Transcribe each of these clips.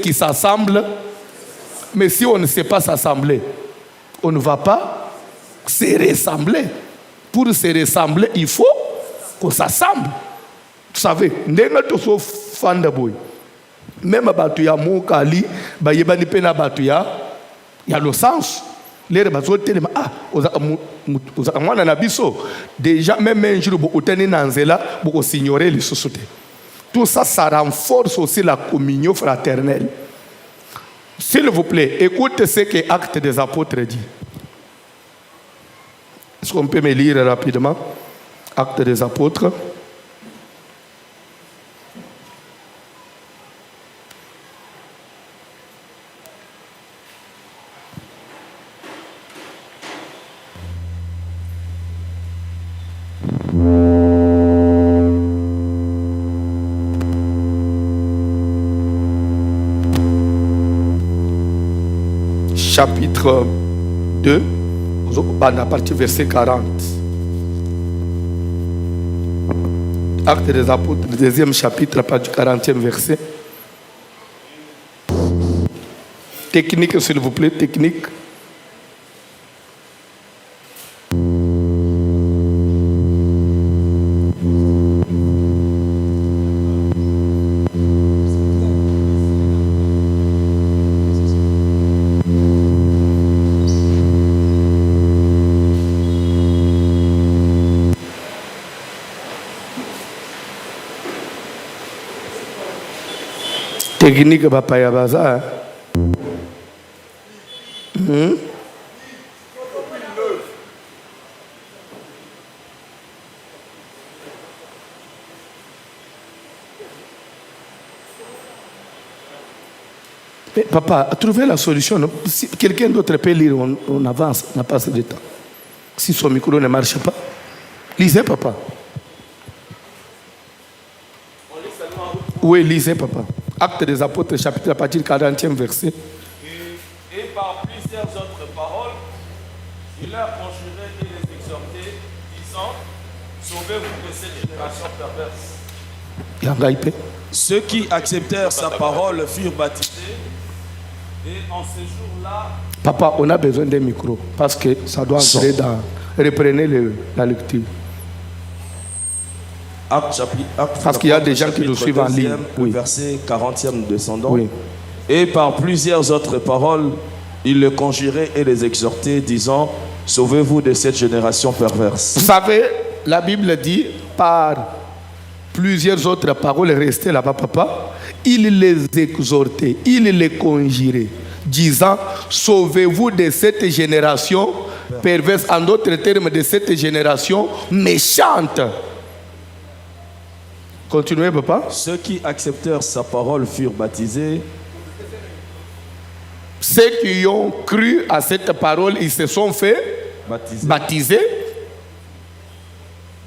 qui s'assemblent. Mais si on ne sait pas s'assembler, on ne va pas se ressembler. Pour se ressembler, il faut qu'on s'assemble. Vous savez, même si ya mokali, bayebani pena batu ya le sens. Les bazo telema na biso déjà même un jour beaucoup teni nanzela beaucoup s'ignorer les sociétés. Tout ça, ça renforce aussi la communion fraternelle. S'il vous plaît, écoutez ce que Actes des Apôtres dit. Est-ce qu'on peut me lire rapidement? Actes des Apôtres. Chapitre 2, à partir du verset 40. Actes des Apôtres, deuxième chapitre, à partir du 40e verset. Technique, s'il vous plaît, technique. Technique papa ya baza. Mais papa, trouver la solution. Non? Si quelqu'un d'autre peut lire, on avance, on n'a pas assez de temps. Si son micro ne marche pas, lisez papa. Oui, lisez papa. Actes des Apôtres, chapitre à partir du 40e verset. Et par plusieurs autres paroles, il leur conjurait et les exhortait, disant, sauvez-vous de cette génération perverse. Ceux qui acceptèrent sa parole furent baptisés, et en ce jour-là... Papa, on a besoin d'un micro, parce que ça doit entrer dans... Reprenez la lecture. Parce qu'il y a des gens qui nous suivent en ligne. Oui. Verset 40e descendant. Oui. Et par plusieurs autres paroles, il les conjurait et les exhortait, disant, sauvez-vous de cette génération perverse. Vous savez, la Bible dit, par plusieurs autres paroles, restez là-bas, papa, il les exhortait, il les conjurait, disant, sauvez-vous de cette génération perverse, en d'autres termes, de cette génération méchante. Continuez, papa. Ceux qui acceptèrent sa parole furent baptisés. Ceux qui ont cru à cette parole, ils se sont fait baptiser.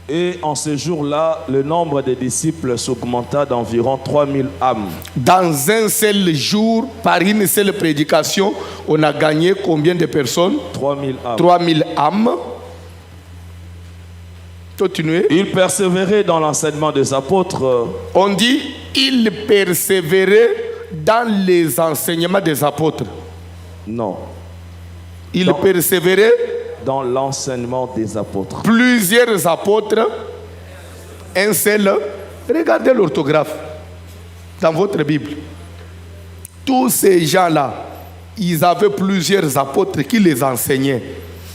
Et en ce jour-là, le nombre des disciples s'augmenta d'environ 3000 âmes. Dans un seul jour, par une seule prédication, on a gagné combien de personnes? 3000 âmes. 3000 âmes. Continuez. Il persévérait dans l'enseignement des apôtres. On dit, il persévérait dans les enseignements des apôtres. Non. Il persévérait dans l'enseignement des apôtres. Plusieurs apôtres, un seul. Regardez l'orthographe dans votre Bible. Tous ces gens-là, ils avaient plusieurs apôtres qui les enseignaient.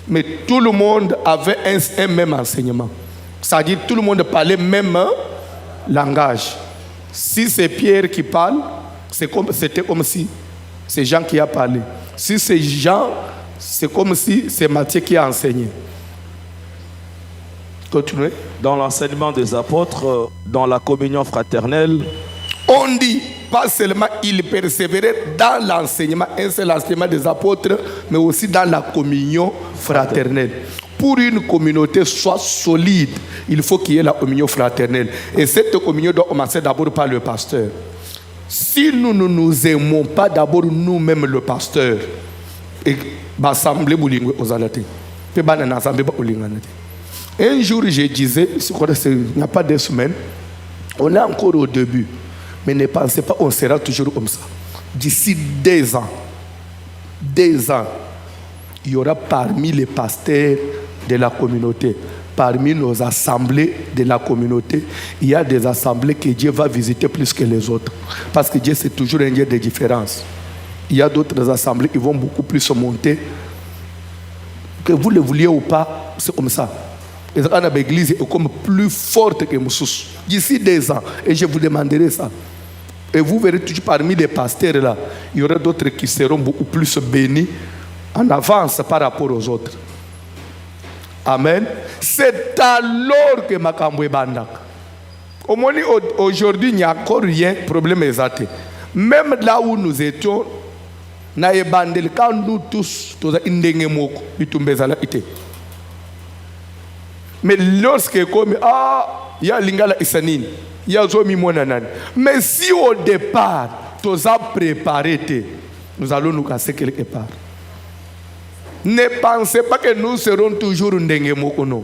Mais tout le monde avait un même enseignement. C'est-à-dire tout le monde parlait même langage. Si c'est Pierre qui parle, c'était comme si c'est Jean qui a parlé. Si c'est Jean, c'est comme si c'est Matthieu qui a enseigné. Continuez. Dans l'enseignement des apôtres, dans la communion fraternelle, on dit, pas seulement il persévérait dans l'enseignement, un seul enseignement des apôtres, mais aussi dans la communion fraternelle. Pour une communauté soit solide, il faut qu'il y ait la communion fraternelle. Et cette communion doit commencer d'abord par le pasteur. Si nous ne nous aimons pas d'abord nous-mêmes le pasteur, et l'assemblée aux alatés. Un jour, je disais, il n'y a pas de semaines, on est encore au début, mais ne pensez pas qu'on sera toujours comme ça. d'ici 2 ans, il y aura parmi les pasteurs de la communauté, parmi nos assemblées de la communauté, il y a des assemblées que Dieu va visiter plus que les autres. Parce que Dieu, c'est toujours un Dieu de différence. Il y a d'autres assemblées qui vont beaucoup plus se monter. Que vous le vouliez ou pas, c'est comme ça. L'église est comme plus forte que Moussous. D'ici 2 ans, et je vous demanderai ça. Et vous verrez toujours parmi les pasteurs là, il y aura d'autres qui seront beaucoup plus bénis en avance par rapport aux autres. Amen. C'est alors que Makambo est bandak. Aujourd'hui, il n'y a encore rien, problème exact. Même là où nous étions, quand nous tous, mais lorsque comme il y a lingala isanine, il y a zomi monanan. Mais si au départ, tu as préparé, nous allons nous casser quelque part. Ne pensez pas que nous serons toujours ndenge mokono.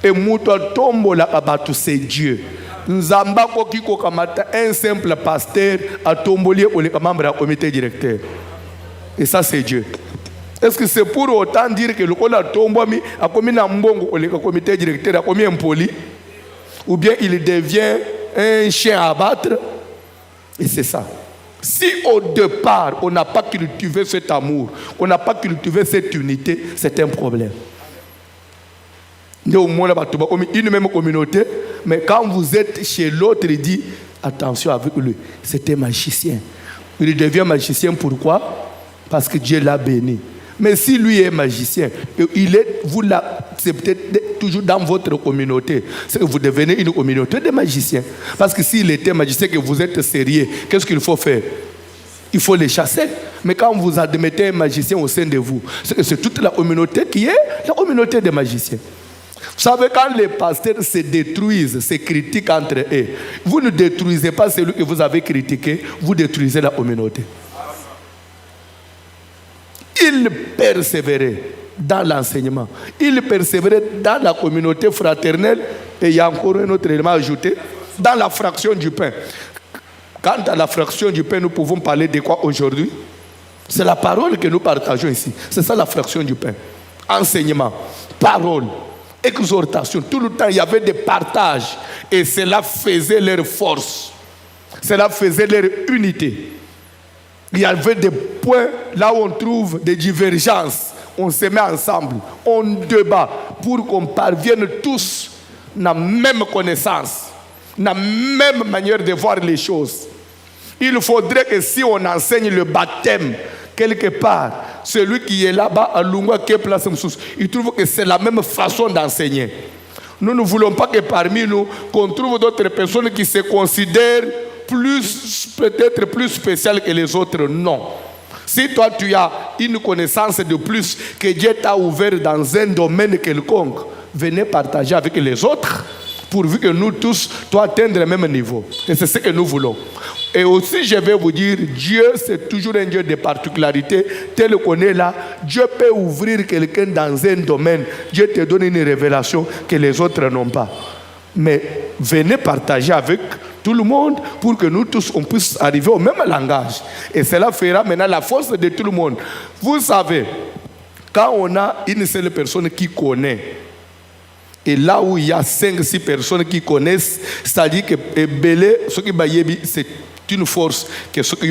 Et muto tombola abatu c'est Dieu. Nzamba koki kokamata un simple pasteur a tombolier pour les membres du comité directeur. Et ça c'est Dieu. Est-ce que c'est pour autant dire que le kola tombomi a commis un mbongo au comité directeur a commis un poli, ou bien il devient un chien à abattre? Et c'est ça. Si au départ, on n'a pas cultivé cet amour, on n'a pas cultivé cette unité, c'est un problème. Une même communauté, mais quand vous êtes chez l'autre, il dit, attention avec lui, c'est un magicien. Il devient magicien, pourquoi? Parce que Dieu l'a béni. Mais si lui est magicien, vous l'acceptez toujours dans votre communauté, c'est que vous devenez une communauté de magiciens. Parce que s'il était magicien, que vous êtes sérieux, qu'est-ce qu'il faut faire? Il faut les chasser. Mais quand vous admettez un magicien au sein de vous, c'est toute la communauté qui est la communauté des magiciens. Vous savez, quand les pasteurs se détruisent, se critiquent entre eux, vous ne détruisez pas celui que vous avez critiqué, vous détruisez la communauté. Il persévérait dans l'enseignement. Il persévérait dans la communauté fraternelle. Et il y a encore un autre élément ajouté, dans la fraction du pain. Quant à la fraction du pain, nous pouvons parler de quoi aujourd'hui? C'est la parole que nous partageons ici. C'est ça la fraction du pain. Enseignement, parole, exhortation. Tout le temps, il y avait des partages. Et cela faisait leur force. Cela faisait leur unité. Il y avait des points là où on trouve des divergences. On se met ensemble, on débat pour qu'on parvienne tous à la même connaissance, à la même manière de voir les choses. Il faudrait que si on enseigne le baptême quelque part, celui qui est là-bas à Lungwa, qui est place Moussous, il trouve que c'est la même façon d'enseigner. Nous ne voulons pas que parmi nous, qu'on trouve d'autres personnes qui se considèrent peut-être plus spécial que les autres, non. Si toi tu as une connaissance de plus que Dieu t'a ouvert dans un domaine quelconque, venez partager avec les autres, pourvu que nous tous, toi atteindre le même niveau. Et c'est ce que nous voulons. Et aussi je vais vous dire, Dieu c'est toujours un Dieu de particularité, tel qu'on est là, Dieu peut ouvrir quelqu'un dans un domaine, Dieu te donne une révélation que les autres n'ont pas. Mais venez partager avec tout le monde pour que nous tous on puisse arriver au même langage. Et cela fera maintenant la force de tout le monde. Vous savez, quand on a une seule personne qui connaît, et là où il y a 5-6 personnes qui connaissent, c'est-à-dire que ce qui c'est une force que ce qui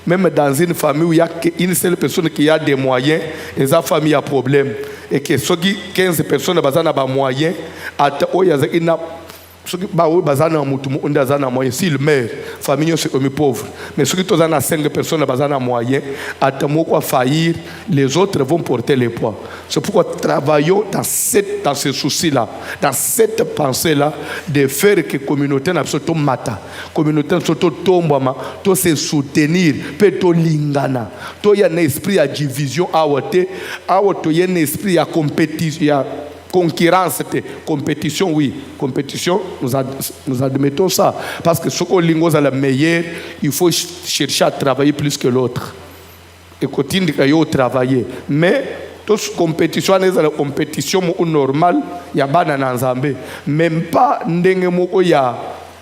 même dans une famille où il y a une seule personne qui a des moyens, et sa famille a problème, et que ceux qui 15 personnes ont des moyens, ceux qui ont moyen, s'ils meurent, famille c'est comme pauvre. Mais ceux qui ont 5 personnes ont moyen, à faillir, les autres vont porter les poids. C'est pourquoi travaillons dans ce souci-là, dans cette pensée-là, de faire que la communauté n'a pas mata, communauté n'a pas tombama, to se soutenir, peut to lingana, to y a un esprit à division, à y a un esprit à compétition. Concurrence, compétition, oui. Compétition, nous admettons ça. Parce que ce qu'on est la meilleure, il faut chercher à travailler plus que l'autre. Et continuer à travailler. Mais, toute compétition, la compétition normale, il y a pas d'anzambé. Même pas n'dengue moko ya.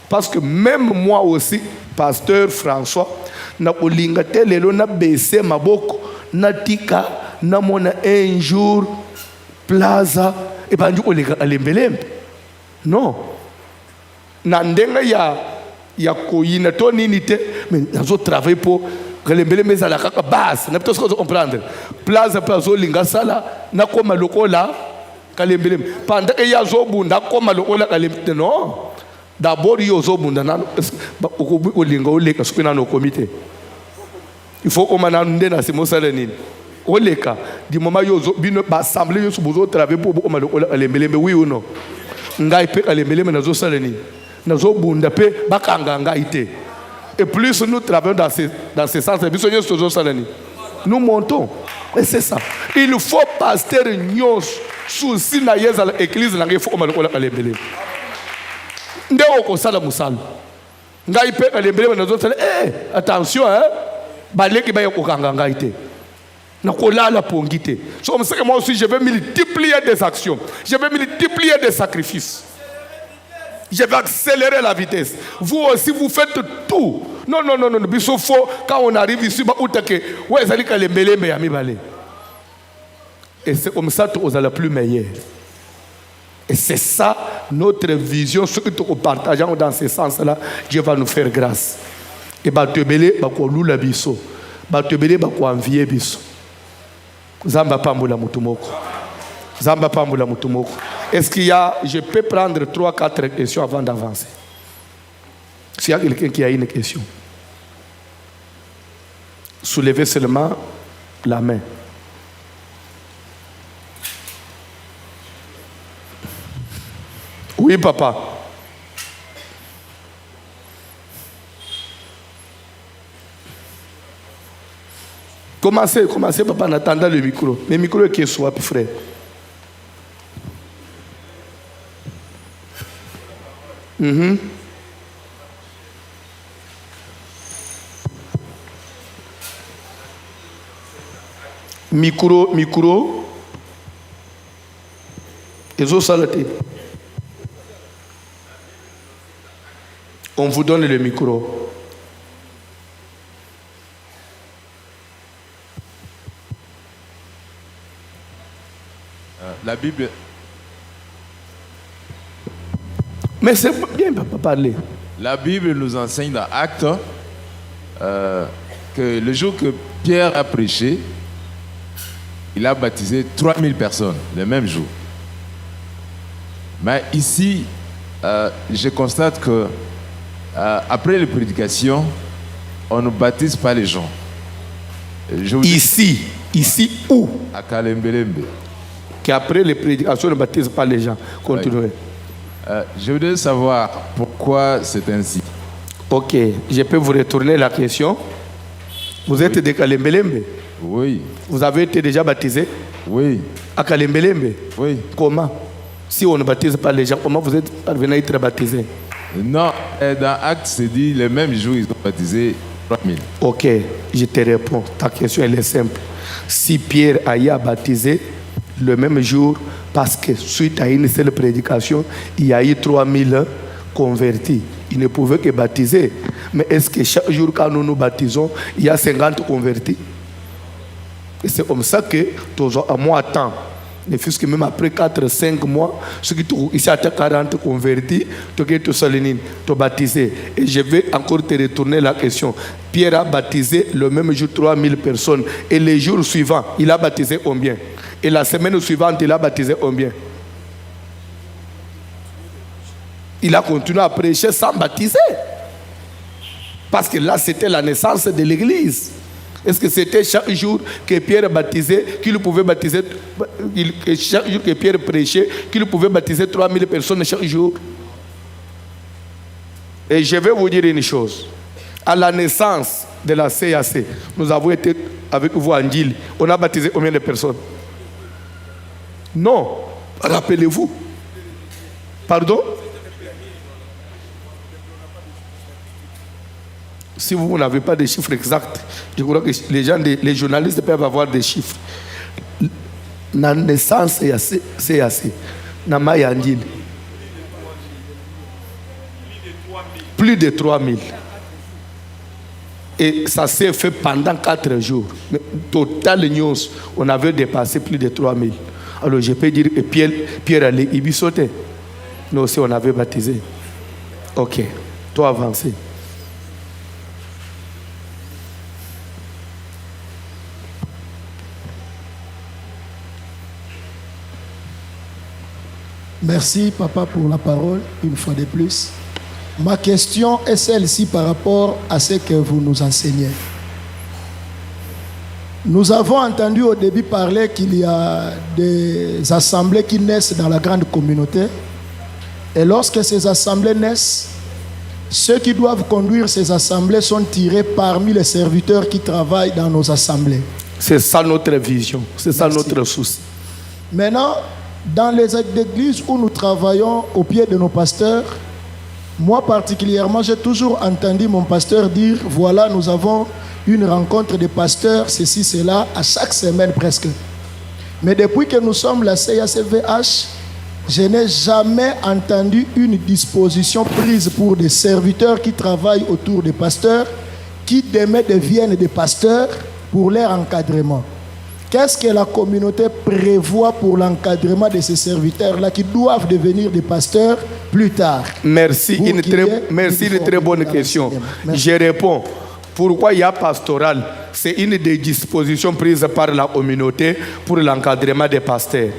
Parce que même moi aussi, pasteur François, na kolinga te lelo na baisser maboko na tika na mona un jour plaza et pas du koleka kalembelembe. Non. Na ndenga ya koyina to nini te mais nazo travailler pour kalembelembe za la kaka base na peut-être qu'on comprendre. Plaza plazo linga sala na koma lokola kalembelembe. Pendant que ya zo bunda koma lokola kalembelembe non. D'abord yo zo bunda na ko linga oleka sukuna no comité. Il faut qu'on m'en ait dans ces mots salenines. Au cas du moment où ils assemblée, ils sont travailler pour les mélembe, oui ou non? Ngai pe les mélembe nazo salenines, nazo bunda pe bakanga ngaite. Et plus nous travaillons dans ces sens, nous montons. Et c'est ça. Il faut pasteur nyos souci na yeza l'église na ngefo omalokola les mélembe. Ndeo ko sala musala. Ngai pe les mélembe nazo salenines. Attention hein. Baleki ba yokanga ngaite. Na kolala pongite. So on sait que moi aussi je vais multiplier des actions. Je vais multiplier des sacrifices. Je vais accélérer la vitesse. Vous aussi vous faites tout. Non. Biso faux quand on arrive ici ba utake. Ouais zali kalembelembe ya mibale. Et c'est comme ça que vous allez plus meilleur. Et c'est ça notre vision, ce que nous partageons dans ce sens-là, Dieu va nous faire grâce. Et batebele bakolula biso batebele bakoanvier biso zamba pambola mutumoko zamba pambola mutumoko. Est-ce qu'il y a, je peux prendre 3-4 questions avant d'avancer? S'il y a quelqu'un qui a une question, soulevez seulement la main. Oui papa. Commencez, papa, en attendant le micro. Le micro est qui soit, frère. Micro. Et salaté. On vous donne le micro. La Bible. Mais c'est bien, papa, parler. La Bible nous enseigne dans Actes que le jour que Pierre a prêché, il a baptisé 3000 personnes le même jour. Mais ici, je constate que après les prédications, on ne baptise pas les gens. Ici où? À Kalembelembe. Qu'après les prédications, on ne baptise pas les gens. Continuez. Je voudrais savoir pourquoi c'est ainsi. Ok, je peux vous retourner la question. Vous êtes de Kalembelembe? Oui. Vous avez été déjà baptisé? Oui. À Kalembelembe? Oui. Comment? Si on ne baptise pas les gens, comment vous êtes parvenu à être baptisé? Non, dans Actes, c'est dit, le même jour, ils ont baptisé 3000. Ok, je te réponds. Ta question, elle est simple. Si Pierre a eu à baptiser le même jour, parce que suite à une seule prédication, il y a eu 3000 convertis. Il ne pouvait que baptiser. Mais est-ce que chaque jour, quand nous nous baptisons, il y a 50 convertis? Et c'est comme ça que, à moi, temps, ne fût-ce que même après 4-5 mois, ceux qui sont ici à 40 convertis, tu sont baptisés. Et je vais encore te retourner la question. Pierre a baptisé le même jour 3000 personnes. Et les jours suivants, il a baptisé combien? Et la semaine suivante, il a baptisé combien? Il a continué à prêcher sans baptiser. Parce que là, c'était la naissance de l'Église. Est-ce que c'était chaque jour que Pierre baptisait, qu'il pouvait baptiser, chaque jour que Pierre prêchait, qu'il pouvait baptiser 3000 personnes chaque jour? Et je vais vous dire une chose. À la naissance de la CAC, nous avons été avec vous en Gilles. On a baptisé combien de personnes? Non. Rappelez-vous. Pardon? Si vous n'avez pas de chiffres exacts, je crois que les journalistes peuvent avoir des chiffres. La naissance, c'est assez. Plus de 3000. Et ça s'est fait pendant 4 jours. Mais total news, on avait dépassé plus de 3000. Alors je peux dire que Pierre allait y sauter. Nous aussi, on avait baptisé. Ok, toi avancez. Merci, papa, pour la parole, une fois de plus. Ma question est celle-ci par rapport à ce que vous nous enseignez. Nous avons entendu au début parler qu'il y a des assemblées qui naissent dans la grande communauté. Et lorsque ces assemblées naissent, ceux qui doivent conduire ces assemblées sont tirés parmi les serviteurs qui travaillent dans nos assemblées. C'est ça notre vision, c'est ça notre souci. Maintenant, dans les églises où nous travaillons au pied de nos pasteurs, moi particulièrement, j'ai toujours entendu mon pasteur dire, voilà, nous avons une rencontre de pasteurs, ceci, cela, à chaque semaine presque. Mais depuis que nous sommes la CACVH, je n'ai jamais entendu une disposition prise pour des serviteurs qui travaillent autour des pasteurs, qui demain deviennent des pasteurs pour leur encadrement. Qu'est-ce que la communauté prévoit pour l'encadrement de ces serviteurs-là qui doivent devenir des pasteurs plus tard? Merci, une très bonne question. Je réponds. Pourquoi il y a pastoral? C'est une des dispositions prises par la communauté pour l'encadrement des pasteurs.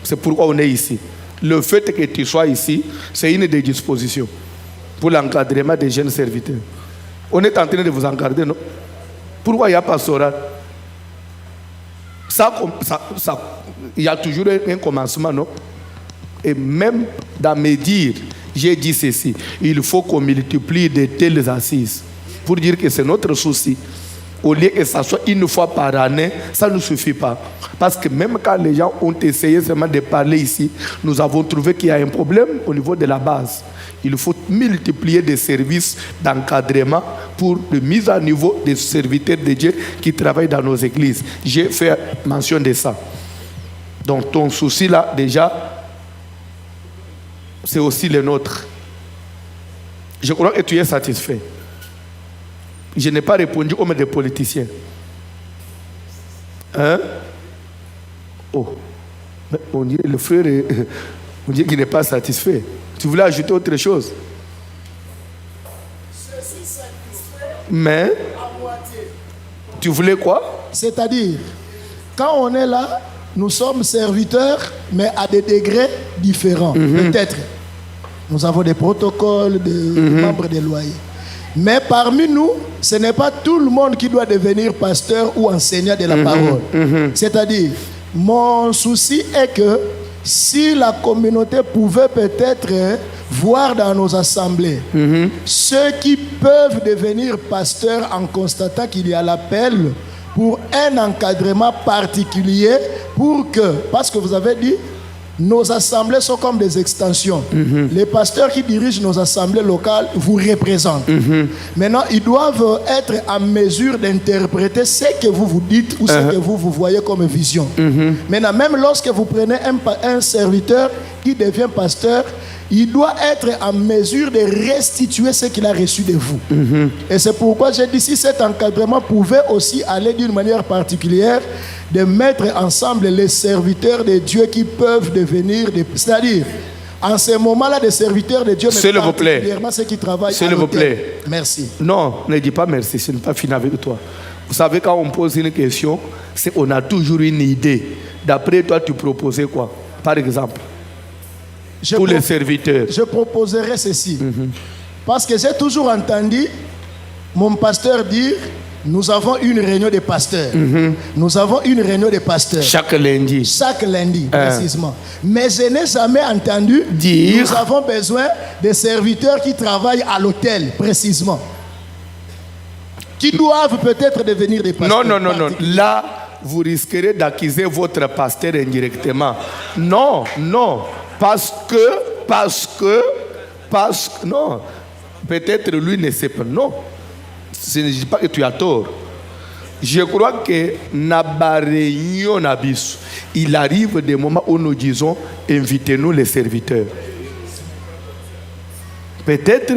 C'est pourquoi on est ici. Le fait que tu sois ici, c'est une des dispositions pour l'encadrement des jeunes serviteurs. On est en train de vous encadrer, non? Pourquoi il y a pastoral? Il y a toujours un commencement, non? Et même dans mes dires, j'ai dit ceci. Il faut qu'on multiplie de telles assises pour dire que c'est notre souci. Au lieu que ça soit une fois par année, ça ne suffit pas. Parce que même quand les gens ont essayé seulement de parler ici, nous avons trouvé qu'il y a un problème au niveau de la base. Il faut multiplier des services d'encadrement pour la mise à niveau des serviteurs de Dieu qui travaillent dans nos églises. J'ai fait mention de ça. Donc ton souci là, déjà, c'est aussi le nôtre. Je crois que tu es satisfait. Je n'ai pas répondu comme des politiciens. Hein? Oh, mais on dirait le frère, on dirait qu'il n'est pas satisfait. Tu voulais ajouter autre chose? Mais, tu voulais quoi? C'est-à-dire, quand on est là, nous sommes serviteurs, mais à des degrés différents. Peut-être, nous avons des protocoles de membres des loyers. Mais parmi nous, ce n'est pas tout le monde qui doit devenir pasteur ou enseignant de la parole. C'est-à-dire, mon souci est que si la communauté pouvait peut-être voir dans nos assemblées ceux qui peuvent devenir pasteurs en constatant qu'il y a l'appel pour un encadrement particulier pour que, parce que vous avez dit, nos assemblées sont comme des extensions. Les pasteurs qui dirigent nos assemblées locales vous représentent. Maintenant, ils doivent être en mesure d'interpréter ce que vous vous dites ou ce que vous voyez comme vision. Maintenant, même lorsque vous prenez un serviteur qui devient pasteur, il doit être en mesure de restituer ce qu'il a reçu de vous. Et c'est pourquoi j'ai dit, si cet encadrement pouvait aussi aller d'une manière particulière, de mettre ensemble les serviteurs de Dieu qui peuvent devenir des... C'est-à-dire, en ce moment-là, des serviteurs de Dieu, mais particulièrement ceux qui travaillent à l'hôtel. S'il vous plaît. Merci. Non, ne dis pas merci, je n'ai pas fini avec toi. Vous savez, quand on pose une question, c'est qu'on a toujours une idée. D'après toi, tu proposais quoi? Par exemple, pour les serviteurs. Je proposerais ceci. Parce que j'ai toujours entendu mon pasteur dire, nous avons une réunion de pasteurs. Nous avons une réunion de pasteurs. Chaque lundi. Chaque lundi, précisément. Mais je n'ai jamais entendu dire, nous avons besoin de serviteurs qui travaillent à l'hôtel, précisément. Qui doivent peut-être devenir des pasteurs. Non. Là, vous risquerez d'accuser votre pasteur indirectement. Non. Parce que, non. Peut-être lui ne sait pas. Non. Je ne dis pas que tu as tort. Je crois que il arrive des moments où nous disons, invitez-nous les serviteurs. Peut-être,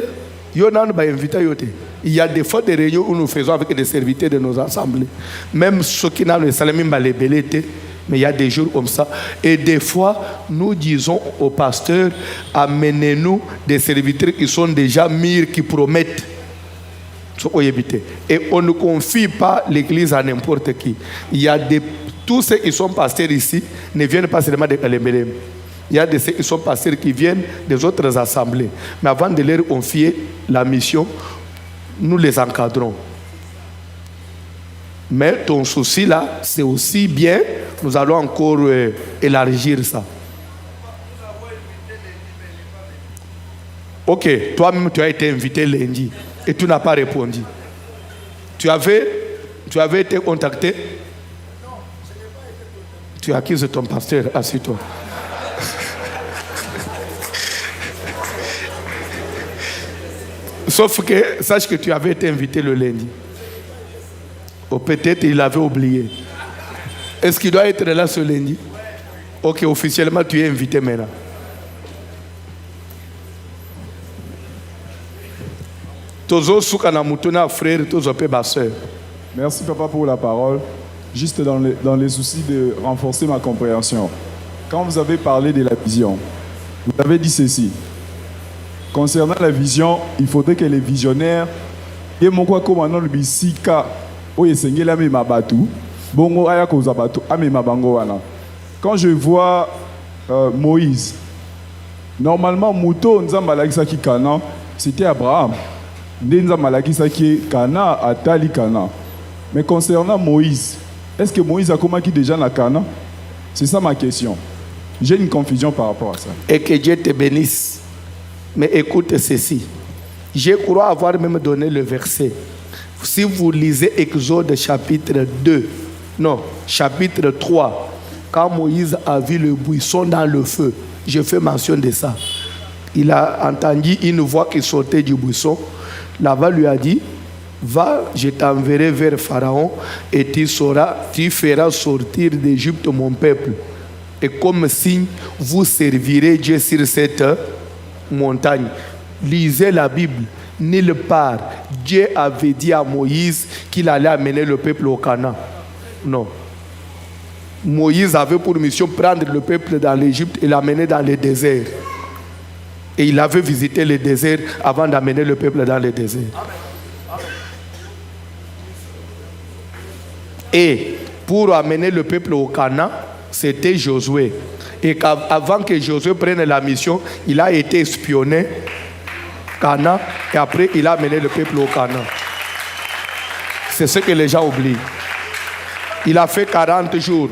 il y en a qui invité. Il y a des fois des réunions où nous faisons avec des serviteurs de nos assemblées. Même ceux qui n'ont le salaire, même les belletés, mais il y a des jours comme ça. Et des fois, nous disons au pasteur, amenez-nous des serviteurs qui sont déjà mûrs, qui promettent. Et on ne confie pas l'église à n'importe qui. Il y a tous ceux qui sont pasteurs ici ne viennent pas seulement de Kalemele. Il y a ceux qui sont pasteurs qui viennent des autres assemblées. Mais avant de leur confier la mission, nous les encadrons. Mais ton souci là, c'est aussi bien. Nous allons encore élargir ça. Ok, toi-même tu as été invité lundi et tu n'as pas répondu. Tu avais été contacté? Non, je n'ai pas été contacté. Tu accuses ton pasteur, assieds-toi. Sauf que, sache que tu avais été invité le lundi. Ou peut-être il avait oublié. Est-ce qu'il doit être là ce lundi? Ok, officiellement tu es invité maintenant. Merci papa pour la parole. Juste dans les soucis de renforcer ma compréhension. Quand vous avez parlé de la vision, vous avez dit ceci. Concernant la vision, il faudrait que les visionnaires et mon quoi comme le bisika oyesengela me mabatu bongo aya ko zabatu ame mabango wana. Quand je vois Moïse, normalement muto nzamba lakisa ki Kana, c'était Abraham. Nzamba lakisa ki Kana atali Kana. Mais concernant Moïse, est-ce que Moïse a commencé déjà na Kana? C'est ça ma question. J'ai une confusion par rapport à ça. Et que Dieu te bénisse. Mais écoute ceci. Je crois avoir même donné le verset. Si vous lisez Exode chapitre 2, non, chapitre 3, quand Moïse a vu le buisson dans le feu, je fais mention de ça. Il a entendu une voix qui sortait du buisson. Là-bas lui a dit, va, je t'enverrai vers Pharaon et tu feras sortir d'Égypte mon peuple. Et comme signe, vous servirez Dieu sur cette montagne. Lisez la Bible. Nulle part, Dieu avait dit à Moïse qu'il allait amener le peuple au Canaan. Non. Moïse avait pour mission prendre le peuple dans l'Égypte et l'amener dans le désert. Et il avait visité le désert avant d'amener le peuple dans le désert. Et pour amener le peuple au Canaan, c'était Josué. Et avant que Josué prenne la mission, il a été espionné Canaan et après il a amené le peuple au Canaan. C'est ce que les gens oublient. Il a fait 40 jours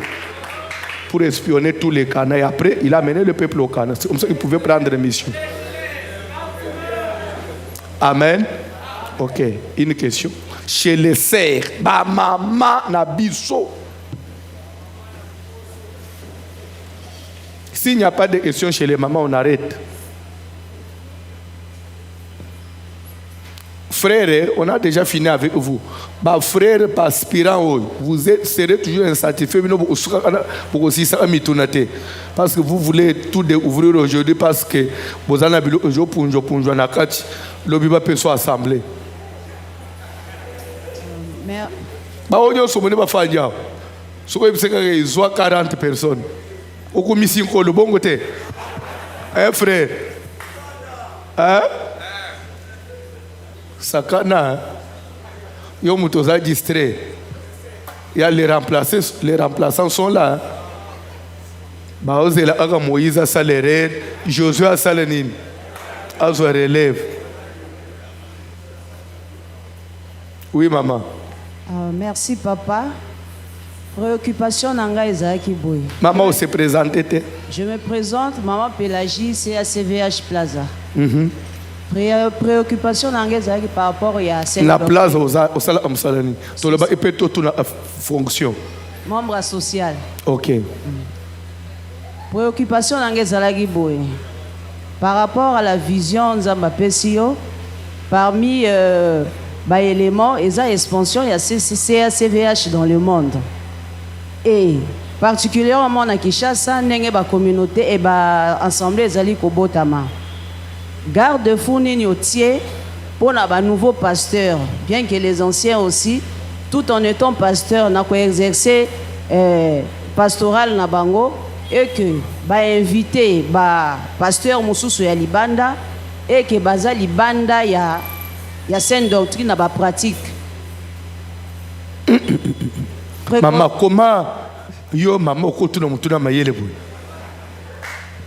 pour espionner tous les Canaan et après il a amené le peuple au Canaan. C'est comme ça qu'il pouvait prendre la mission. Amen. Ok, une question. Chez les sœurs, ba maman na biso. S'il n'y a pas de questions chez les mamans, on arrête. Frères, on a déjà fini avec vous. Bah, frères, aspirants, vous serez toujours insatisfaits parce que vous voulez tout découvrir aujourd'hui parce que vous en avez aujourd'hui pour le peut soit assemblé. Bah, on a ils ont 40 personnes. Au commission, le bon côté. Hein, frère? Hein? Sakana, yo mutoza distrait. Il y a les remplaçants sont là. Baozela aga Moïse a salaire, Josué a salaire, azo relève. Oui maman. Merci papa. Préoccupation nanga ezaki boy. Maman on s'est présenté. Je me présente, maman Pélagie, c'est à CVH Plaza. Préoccupation d'engagement par rapport à cette la place au salaire amsalani to le ba epé to na fonction membre social. OK. Préoccupation d'engagement boy par rapport à la vision nzamba pesio parmi ba éléments et ça expansion il y a CVH dans le monde et particulièrement na Kinshasa ndenge ba communauté et ba ensemble ezali kobotama. Garde-fou nini otie pour les nouveaux pasteurs, bien que les anciens aussi, tout en étant pasteur, n'a pas exercé pastoral na bango et que ba invité ba pasteur mususu ya libanda et que baza libanda ya saine doctrine na ba pratique. Maman, comment yo maman okotuna mutuna mayele boy?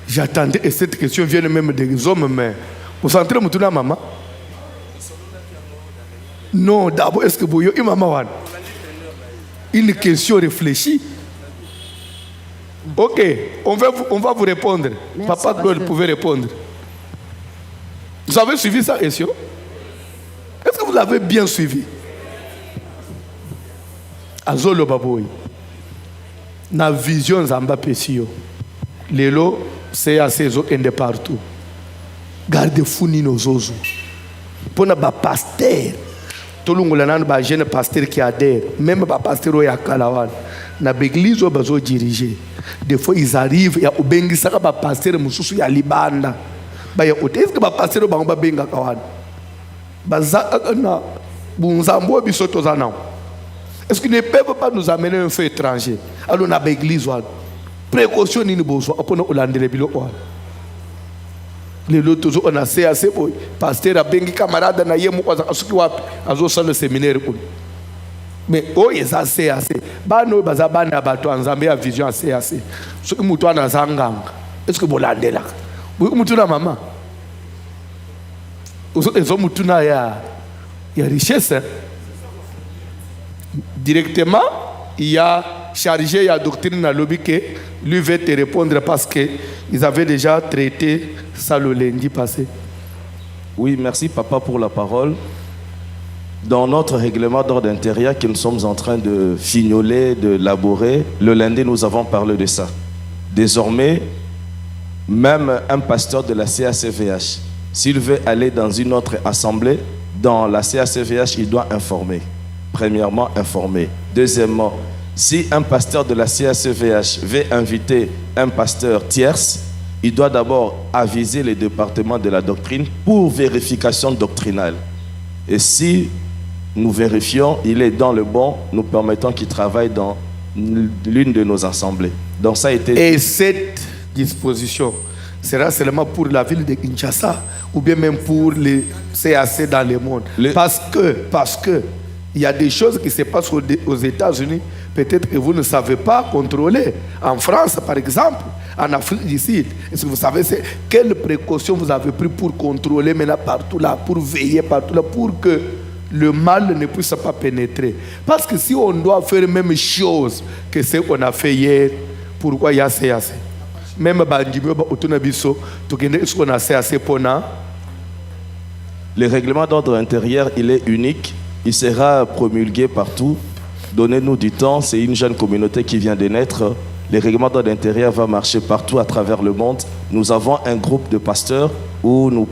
J'attendais et cette question vient même des hommes, mais vous sentez mutuna maman? Non, d'abord est-ce que boyo maman wan? Une question réfléchie. Ok, on va vous répondre. Merci, Papa Claude pouvait répondre. Vous avez suivi sa question? Est-ce que vous l'avez bien suivi? Azolo baboy. Na vision zamba pesio. Lelo c'est assez zo ende partout. Garde funi nos ozo. Pona ba pasteur. Tolungola nanu ba jeune pasteur qui adhère. Même ba pasteur ya kalawan. Na l'église o bazo diriger. Des fois ils arrivent ya ubengi saka ba pasteur mususu ya libanda. Ba ya est-ce que ba pasteur ba ngba benga kawan. Baza na bunzambo bisoto zanao. Est-ce qu'ils ne peuvent pas nous amener un feu étranger? Alors, on a l'église. Précaution, ni besoin. On a l'andré bilo. Les autres, on a CAC. Pasteur a bengi camarade na yemu kwa zasuki wapi. Azo sale séminaire. Mais oh, ils ont CAC. Bano bazabana bato anzambe a vision CAC. Ce que mutu ana zangang. Est-ce que vous l'andré là? Vous mutu na maman. Ils ont mutu na ya richesse. Directement, il y a chargé la doctrine à lobby que lui veut te répondre parce qu'ils avaient déjà traité ça le lundi passé. Oui, merci papa pour la parole. Dans notre règlement d'ordre intérieur que nous sommes en train de fignoler, de élaborer, le lundi nous avons parlé de ça. Désormais, même un pasteur de la CACVH, s'il veut aller dans une autre assemblée, dans la CACVH, il doit informer. Premièrement, informer. Deuxièmement, si un pasteur de la CACVH veut inviter un pasteur tierce, il doit d'abord aviser les départements de la doctrine pour vérification doctrinale. Et si nous vérifions, il est dans le bon, nous permettons qu'il travaille dans l'une de nos assemblées. Donc ça a été... Et cette disposition sera seulement pour la ville de Kinshasa ou bien même pour les CAC dans le monde. Parce que il y a des choses qui se passent aux États-Unis, peut-être que vous ne savez pas contrôler. En France, par exemple, en Afrique du Sud, est-ce que vous savez quelles précautions vous avez prises pour contrôler maintenant partout là, pour veiller partout là, pour que le mal ne puisse pas pénétrer? Parce que si on doit faire la même chose que ce qu'on a fait hier, pourquoi il y a CAC? Même ce qu'on a CAC pendant. Le règlement d'ordre intérieur, il est unique. Il sera promulgué partout. Donnez-nous du temps. C'est une jeune communauté qui vient de naître. Le règlement d'ordre intérieur va marcher partout à travers le monde. Nous avons un groupe de pasteurs où nous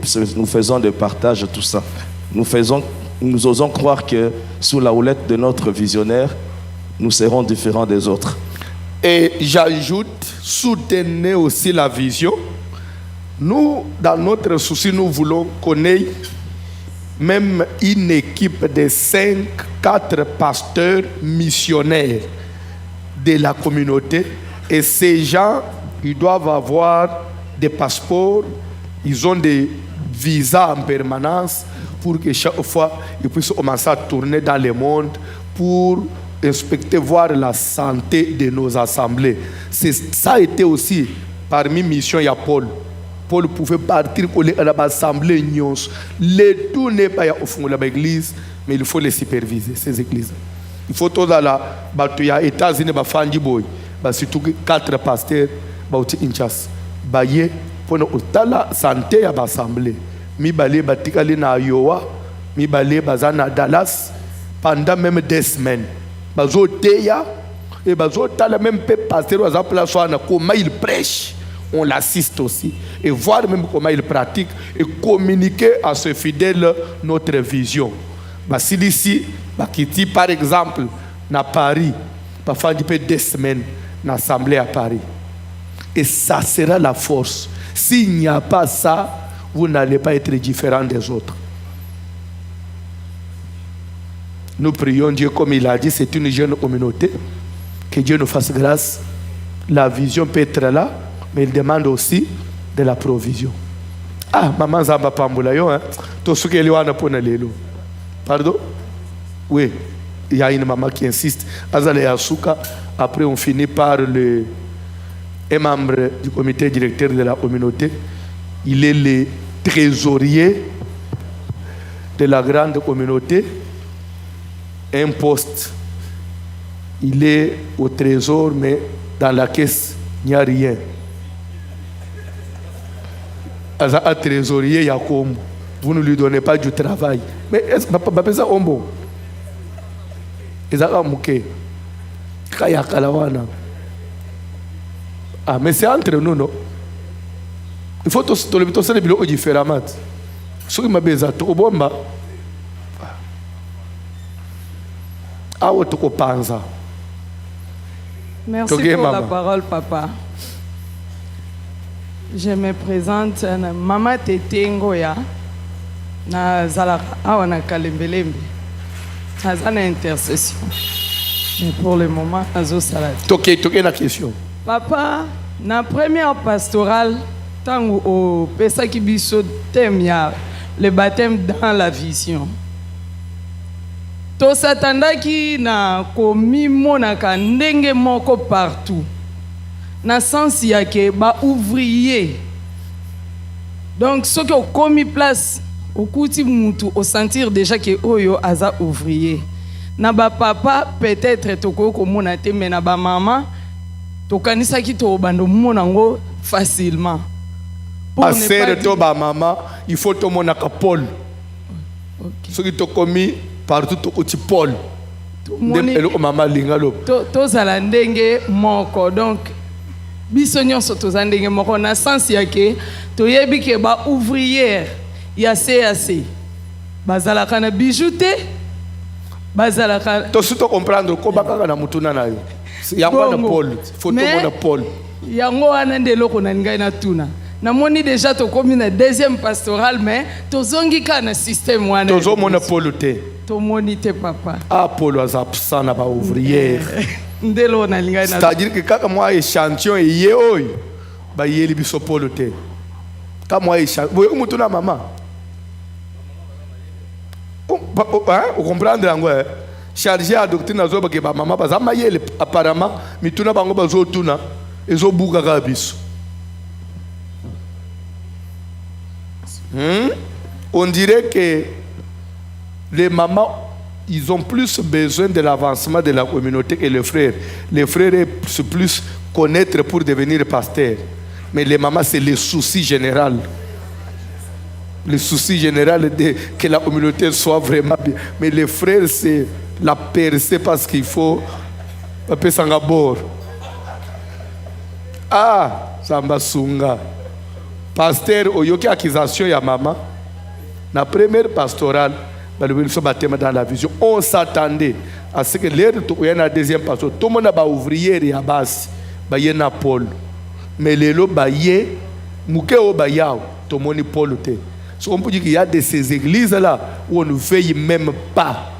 faisons des partages de tout ça. Nous osons croire que sous la houlette de notre visionnaire, nous serons différents des autres. Et j'ajoute, soutenez aussi la vision. Nous, dans notre souci, nous voulons connaître même une équipe de 4 pasteurs missionnaires de la communauté. Et ces gens, ils doivent avoir des passeports, ils ont des visas en permanence pour que chaque fois, ils puissent commencer à tourner dans le monde pour inspecter, voir la santé de nos assemblées. Ça a été aussi parmi mission il y a Paul. Paul pouvait partir à l'assemblée. Le tout n'est pas au fond de l'église, mais il faut les superviser, ces églises. Il faut tout dans la États-Unis, surtout 4 pasteurs, Inchas. Pour la santé de l'assemblée. Mi balé batikali na Iowa, mi balé bazana Dallas pendant même 2 semaines. Bazo teya et bazo tala même pasteur aux appels soana comment il prêche. On l'assiste aussi et voir même comment il pratique et communiquer à ce fidèle notre vision. Si ici, par exemple, à Paris, parfois 2 semaines, dans l'assemblée à Paris. Et ça sera la force. S'il n'y a pas ça, vous n'allez pas être différent des autres. Nous prions Dieu comme il a dit, c'est une jeune communauté. Que Dieu nous fasse grâce. La vision peut être là, mais il demande aussi de la provision. Ah, maman Zamba Pambula, hein? Tout ce qu'elle a pour lelo. Pardon? Oui, il y a une maman qui insiste. Azale Asuka, après on finit par un membre du comité directeur de la communauté. Il est le trésorier de la grande communauté. Un poste. Il est au trésor, mais dans la caisse, il n'y a rien. Un trésorier, Yakom, vous ne lui donnez pas du travail. Mais est-ce que papa ça ombo? Ezaka muke. Kaya kalawana. Ah, mais c'est entre nous, non? Il faut tous les bureaux différemment. Ce qui m'a besoin, tout au bomba. Ah, ouais, tout au panza. Merci Toge, pour maman. la parole, papa. Je me présente, Maman Tete Ngoya, na Zalaka, awa Kalembelembe. Azana intercession. Mais pour le moment, Azo Salade. Toke la question. Papa, na première pastorale, tango au Pesaki Biso thème ya le baptême dans la vision. To satandaki na komi monaka ndenge moko partout. Na sens yake ba ouvrier. Donc ce qui a commis place au kuti mutu au sentir déjà que oyo aza ouvrier. Na ba papa peut-être toko ko monate mais na ba maman to kanisa ki to bando monango facilement. À serre to ba maman, il faut to monaka Paul. Ce qui to commis partout to kuti Paul. Ndem maman lingalo. To zala ndenge moko donc biso nyonso toza ndenge moko na sens yake toyebi ke ba ouvrière ya CAC bazalaka na bijouté bazalaka To suto comprendre ko bakaka na mutuna na yo. Yango na Paul, faut to mona Paul. Yango wana ndeloko na ngai na tuna. Namoni déjà to komi na deuxième pastorale mais tozongi ka na système wana. Tozo mona Paul te. To moni te papa. Ah Paul was absent na ba ouvrière. Ndelo na ngai na. C'est-à-dire que quand moi échantillon yé oy ba yeli biso Paul te. Quand moi échantillon, vous mutuna maman. Vous comprenez yango hein? Chargé à doctrine na zo ba ke ba maman ba za mayele apparemment mituna bango ba zo tuna ezo buka ka biso. On dirait que les mamans, ils ont plus besoin de l'avancement de la communauté que les frères. Les frères se plus connaître pour devenir pasteur. Mais les mamans, c'est le souci général. Le souci général de que la communauté soit vraiment bien. Mais les frères, c'est la percée parce qu'il faut appeler ça un bord. Ah, Samba Sunga. Pasteur, oyoki accusation ya maman. La première pastorale, dans la vision, on s'attendait à ce que l'air de la deuxième pastorale, tout le monde a ouvrier et à base, il y a Paul. Mais les lots, il y a tout le monde est Paul. On peut dire qu'il y a de ces églises-là où on ne veille même pas.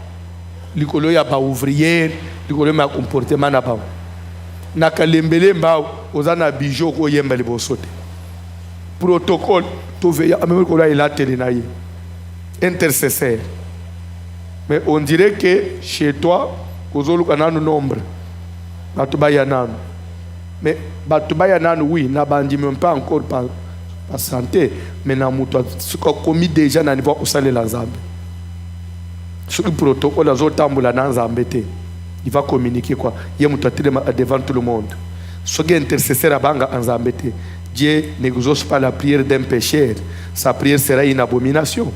Il y a des ouvriers, il y a un comportement. Il y a des bijoux qui sont en protocole, tout veille, même quand il a télé, intercesseur. Mais on dirait que chez toi, vous avez un nombre. Mais oui, n'a même pas encore par santé, mais ce qu'on a commis déjà dans le niveau où ça les l'ensemble. Ce qui protocole, les autres tambours il va communiquer quoi. Il y a devant tout le monde. Ce qui est intercesseur à Banga en Zambété. Dieu n'exauce pas la prière d'un pécheur. Sa prière sera une abomination.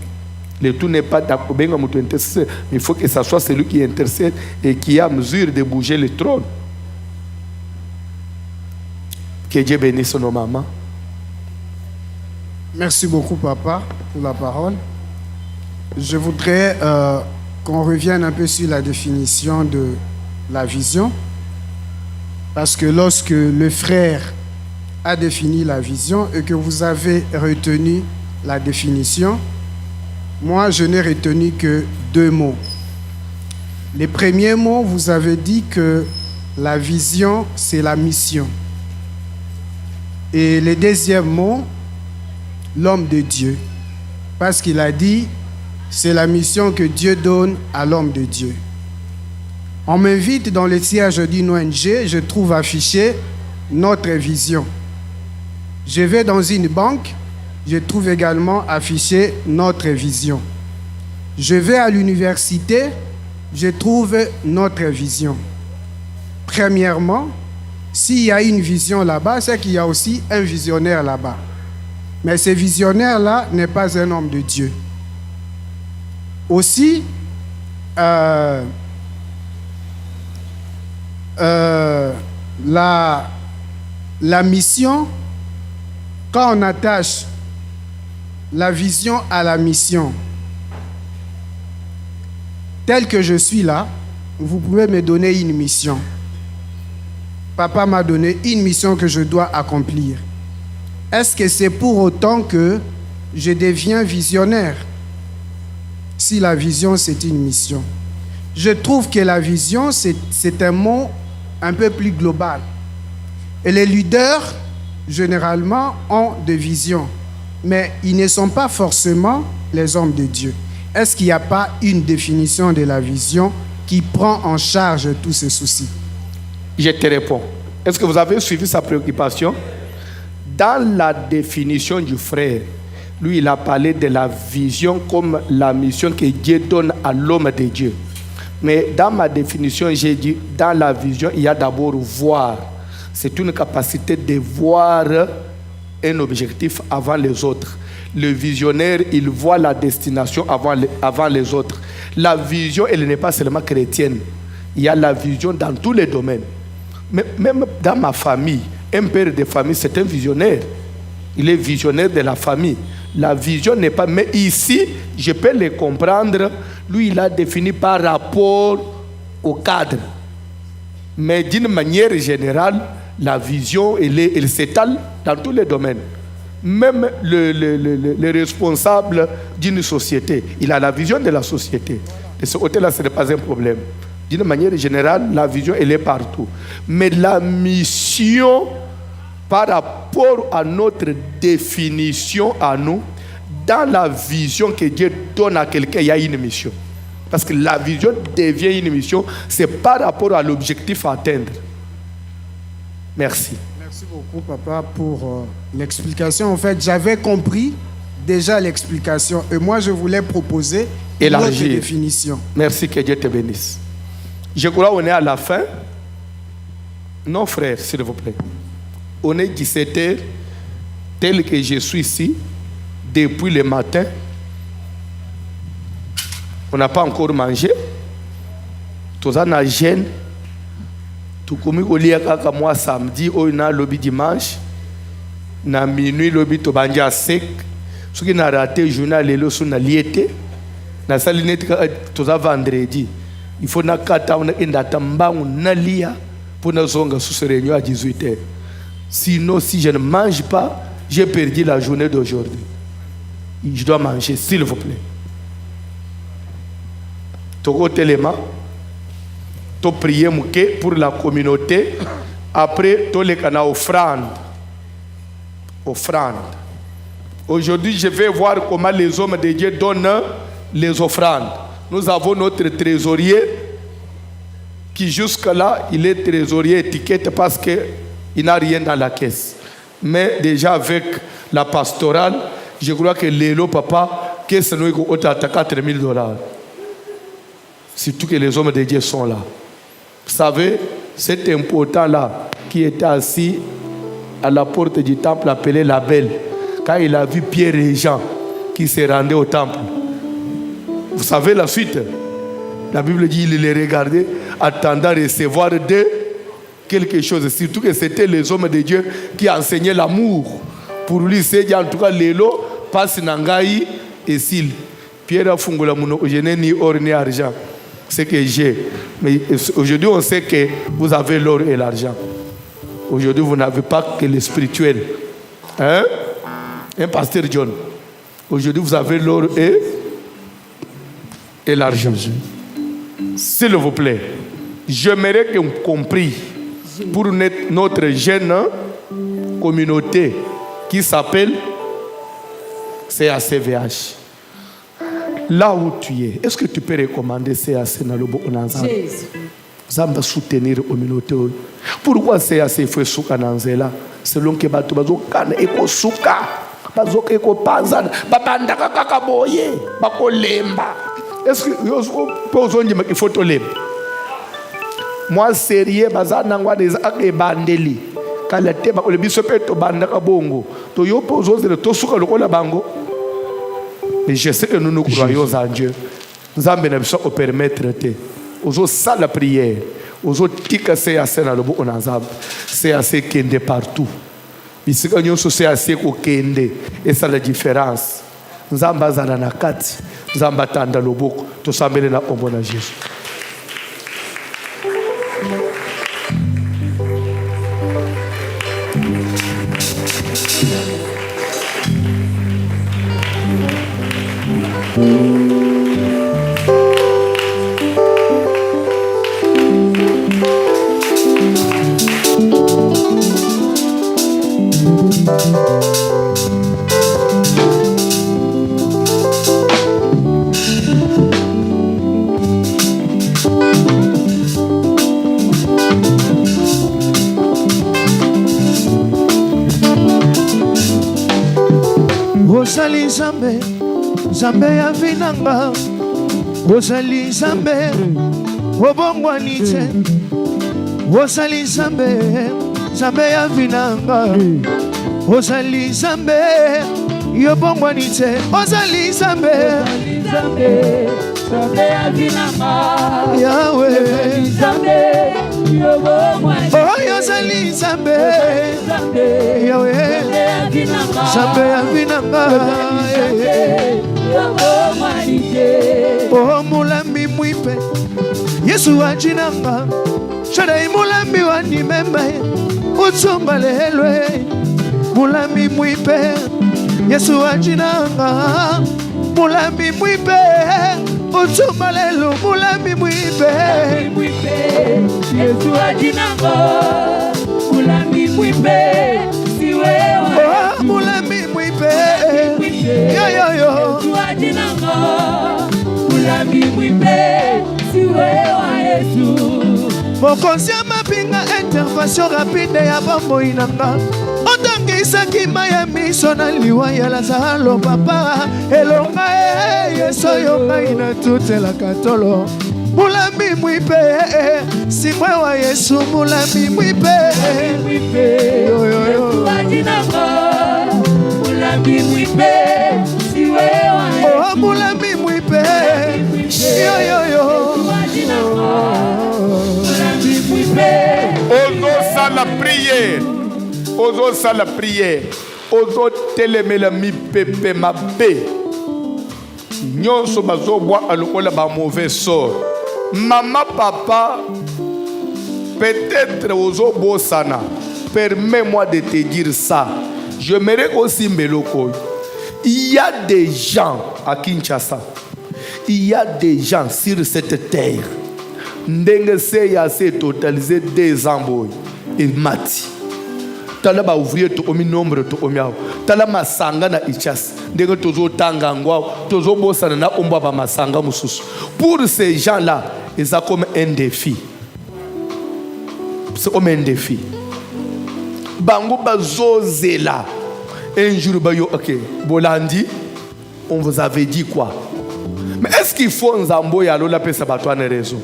Le tout n'est pas d'intercéder, mais il faut que ce soit celui qui intercède et qui a mesure de bouger le trône. Que Dieu bénisse nos mamans. Merci beaucoup, papa, pour la parole. Je voudrais qu'on revienne un peu sur la définition de la vision. Parce que lorsque le frère a défini la vision et que vous avez retenu la définition, moi je n'ai retenu que deux mots. Les premiers mots, vous avez dit que la vision, c'est la mission. Et le deuxième mot, l'homme de Dieu. Parce qu'il a dit, c'est la mission que Dieu donne à l'homme de Dieu. On m'invite dans le siège d'une ONG, je trouve affiché notre vision. Je vais dans une banque, je trouve également affiché notre vision. Je vais à l'université, je trouve notre vision. Premièrement, s'il y a une vision là-bas, c'est qu'il y a aussi un visionnaire là-bas. Mais ce visionnaire-là n'est pas un homme de Dieu. Aussi, la mission, quand on attache la vision à la mission, tel que je suis là, vous pouvez me donner une mission. Papa m'a donné une mission que je dois accomplir. Est-ce que c'est pour autant que je deviens visionnaire? Si la vision, c'est une mission. Je trouve que la vision, c'est un mot un peu plus global. Et les leaders, généralement, ont des visions. Mais ils ne sont pas forcément les hommes de Dieu. Est-ce qu'il n'y a pas une définition de la vision qui prend en charge tous ces soucis? Je te réponds. Est-ce que vous avez suivi sa préoccupation? Dans la définition du frère, lui, il a parlé de la vision comme la mission que Dieu donne à l'homme de Dieu. Mais dans ma définition, j'ai dit, dans la vision, il y a d'abord voir. C'est une capacité de voir un objectif avant les autres. Le visionnaire, il voit la destination avant les autres. La vision, elle n'est pas seulement chrétienne. Il y a la vision dans tous les domaines. Mais même dans ma famille, un père de famille, c'est un visionnaire. Il est visionnaire de la famille. La vision n'est pas... Mais ici, je peux le comprendre. Lui, il a défini par rapport au cadre. Mais d'une manière générale, la vision, elle s'étale dans tous les domaines. Même le responsable d'une société, il a la vision de la société. De ce côté-là, ce n'est pas un problème. D'une manière générale, la vision, elle est partout. Mais la mission, par rapport à notre définition à nous, dans la vision que Dieu donne à quelqu'un, il y a une mission. Parce que la vision devient une mission, c'est par rapport à l'objectif à atteindre. Merci. Merci beaucoup, papa, pour l'explication. En fait, j'avais compris déjà l'explication et moi, je voulais proposer une autre définition. Merci, que Dieu te bénisse. Je crois qu'on est à la fin. Non, frère, s'il vous plaît. On est 17h, tel que je suis ici, depuis le matin. On n'a pas encore mangé. Tous en a gêne. Tout comme on lit à moi samedi, on a lobby dimanche. Na minuit lobby to banja sec. Ce qui n'a raté journal et le son a liété. Na salinette tous à vendredi. Il faut na kata on a tamba on a lia pour nous zonga sous ce réunion à 18h. Sinon, si je ne mange pas, j'ai perdu la journée d'aujourd'hui. Je dois manger, s'il vous plaît. Togo téléma, to prier pour la communauté. Après, to les cana offrande. Offrande. Aujourd'hui, je vais voir comment les hommes de Dieu donnent les offrandes. Nous avons notre trésorier qui jusque-là, il est trésorier étiquette parce qu'il n'a rien dans la caisse. Mais déjà avec la pastorale, je crois que l'élo papa, qu'est-ce que nous avons à 4 000 $. Surtout que les hommes de Dieu sont là. Vous savez, cet important-là qui était assis à la porte du temple appelé la Belle, quand il a vu Pierre et Jean qui se rendaient au temple. Vous savez la suite? La Bible dit qu'il les regardait, attendant recevoir de quelque chose. Surtout que c'était les hommes de Dieu qui enseignaient l'amour. Pour lui, c'est en tout cas l'élo, passe nangaï et s'il. Pierre a fungula mouno, je n'ai ni or ni argent. C'est que j'ai. Mais aujourd'hui, on sait que vous avez l'or et l'argent. Aujourd'hui, vous n'avez pas que le spirituel. Hein? Un pasteur John. Aujourd'hui, vous avez l'or et l'argent. S'il vous plaît, j'aimerais qu'on comprenne pour notre jeune communauté qui s'appelle CACVH. Là où tu es, est-ce que tu peux recommander CAC dans le Bonanza? Zamba soutenir la communauté. Pourquoi CAC fait souka nanzela? Selon que batu bazokana eko souka, bazoka eko panzana, babandaka kaka boye, bako lemba. Est-ce que vous pouvez dire qu'il faut lemba? Moi sérieux bazana ngwa des akebandeli. Kala te ba le biso pe to bandaka bongo. To yo pozo de to souka lokola bango. Et je sais que nous nous croyons en Dieu. Nous avons besoin de permettre de aux autres la prière, aux autres qui c'est assez dans le bon ensemble, c'est assez qui est partout. Mais ce que nous sommes c'est assez qui est et ça la différence. Nous avons besoin de la carte, nous avons besoin de le bon, tout ça met dans le bon Jésus. Ozali Zambe, Zambe ya vinanga. Ozali Zambe, obongwani te. Ozali Zambe, Zambe ya vinanga. Ozali Zambe, yobongwani te. Ozali Zambe, Zambe, Zambe ya vinanga. Yahweh, Zambe, yobongwani te. Oh, Ozali Zambe, Yahweh, Zambe ya vinanga. Oh, mulambi mwipe Yesu wajinanga. Shadai mulambi wanimemba utsumba lelwe. Mulambi mwipe Yesu wajinanga. Mulambi mwipe utsumba lelo. Mulambi mwipe Yesu wajinanga. Mulambi mwipe si wewe. Oh, mulambi mwipe yo yo yo. Yesu wajinanga. Mulambi mwipe si wewe Yesu. Mokonzi ya mapinga intervention rapide ya bombo inanga. Otangisa kima ya miso na liwa ya Lazaro papa. Elonga yeso yonga inatutela katolo. Mulambi mwipe simwe wa Yesu. Mulambi mwipe yo yo yo. Yesu wajinanga. Mulambi mwipe si wewe. Oh, mulambi mwipe yo yo yo. Ozo la prière, ozo la prière, ozo telemela mi pepe mabe. Nyonso bazo bois alokola ba mauvais sort. Maman, papa, peut-être ozo bosana. Permets-moi de te dire ça. Je m'aimerais aussi meloko. Il y a des gens à Kinshasa. Il y a des gens sur cette terre. Ndenge se ya se totalisé 2 ans boy et mati. Tala ba ouvrier to omi nombre to omiao. Tala masanga na ichas. Ndenge tozo tanga ngwa, tozo bosana na omba ba masanga mususu. Pour ces gens-là, ils ont comme un défi. C'est comme un défi. Bango bazozela. Un jour bayo OK, Bolandi, on vous avait dit quoi? Mais est-ce qu'il faut Nzambo ya lola pesa batwane raison?